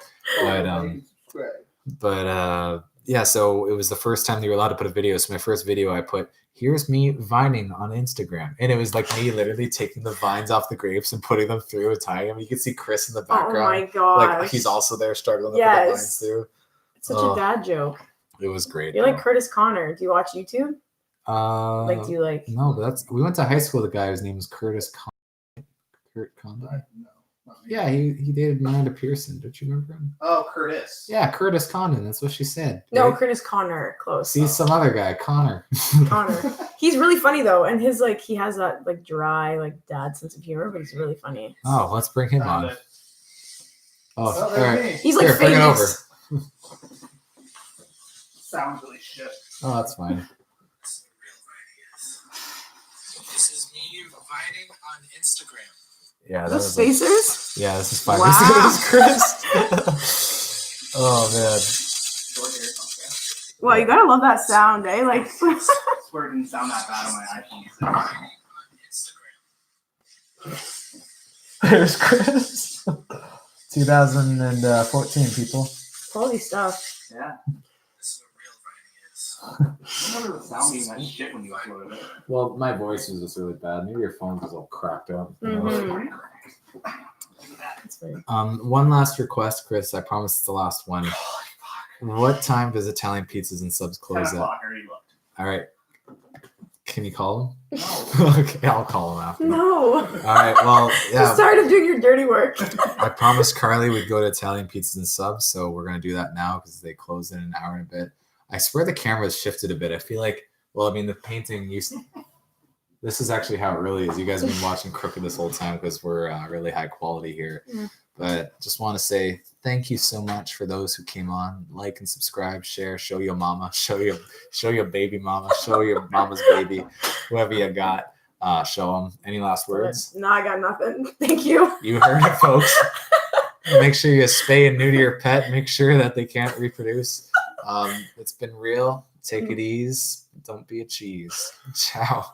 But yeah, so it was the first time they were allowed to put a video. So my first video I put, here's me vining on Instagram. And it was like me literally taking the vines off the grapes and putting them through and tying them. You can see Chris in the Oh background. my gosh. Like he's also there struggling to put the vines Yes. through. It's such Oh. a dad joke. It was great. You're like Curtis Connor. Do you watch YouTube? Like, do you like? No, but we went to high school with a guy whose name was Curtis Kurt Condon. No, not me. Yeah, he dated Miranda Pearson. Don't you remember him? Oh, Curtis. Yeah, Curtis Condon. That's what she said. No, right? Curtis Connor. Close. See some other guy, Connor. Connor. He's really funny though, and his like he has that like dry like dad sense of humor, but he's really funny. Oh, let's bring him Found on. it. Oh, Oh, all there's right. me. He's like Here, bring it over. famous. Sounds really shit. Oh, that's fine. This is me vining on Instagram. Yeah, that The was like, Spacers. yeah, this is 5 Wow. years ago. Chris. Oh man. Short hair contrast. Well, you gotta love that sound, eh? Like, Swear it didn't sound that bad on my iPhone 6. On Instagram. There's Chris. 2014, people. quality stuff. Yeah. This is what real vining is. I remember the sound being that shit when you uploaded it. Well, my voice was just really bad. Maybe your phone was all cracked up. you know? Mhm. That's very- One last request, Chris. I promise it's the last one. What time does Italian Pizzas and Subs 10 close at? o'clock, I already looked. All right. Can you call him? No. Okay, I'll call him after. No. All right. Well, I'm yeah. tired of doing your dirty work. I promised Carly we'd go to Italian Pizzas and Subs, so we're gonna do that now because they close in an hour and a bit. I swear the camera's shifted a bit. I feel like, well, I mean, the painting used. This is actually how it really is. You guys have been watching Crooked this whole time because we're really high quality here. Yeah. But just want to say thank you so much for those who came on. Like and subscribe, share, show your mama, show your baby mama, show your mama's baby, whoever you got. Show them. Any last words? No, I got nothing. Thank you. You heard it, folks. Make sure you spay and neuter your pet. Make sure that they can't reproduce. It's been real. Take it easy. Don't be a cheese. Ciao.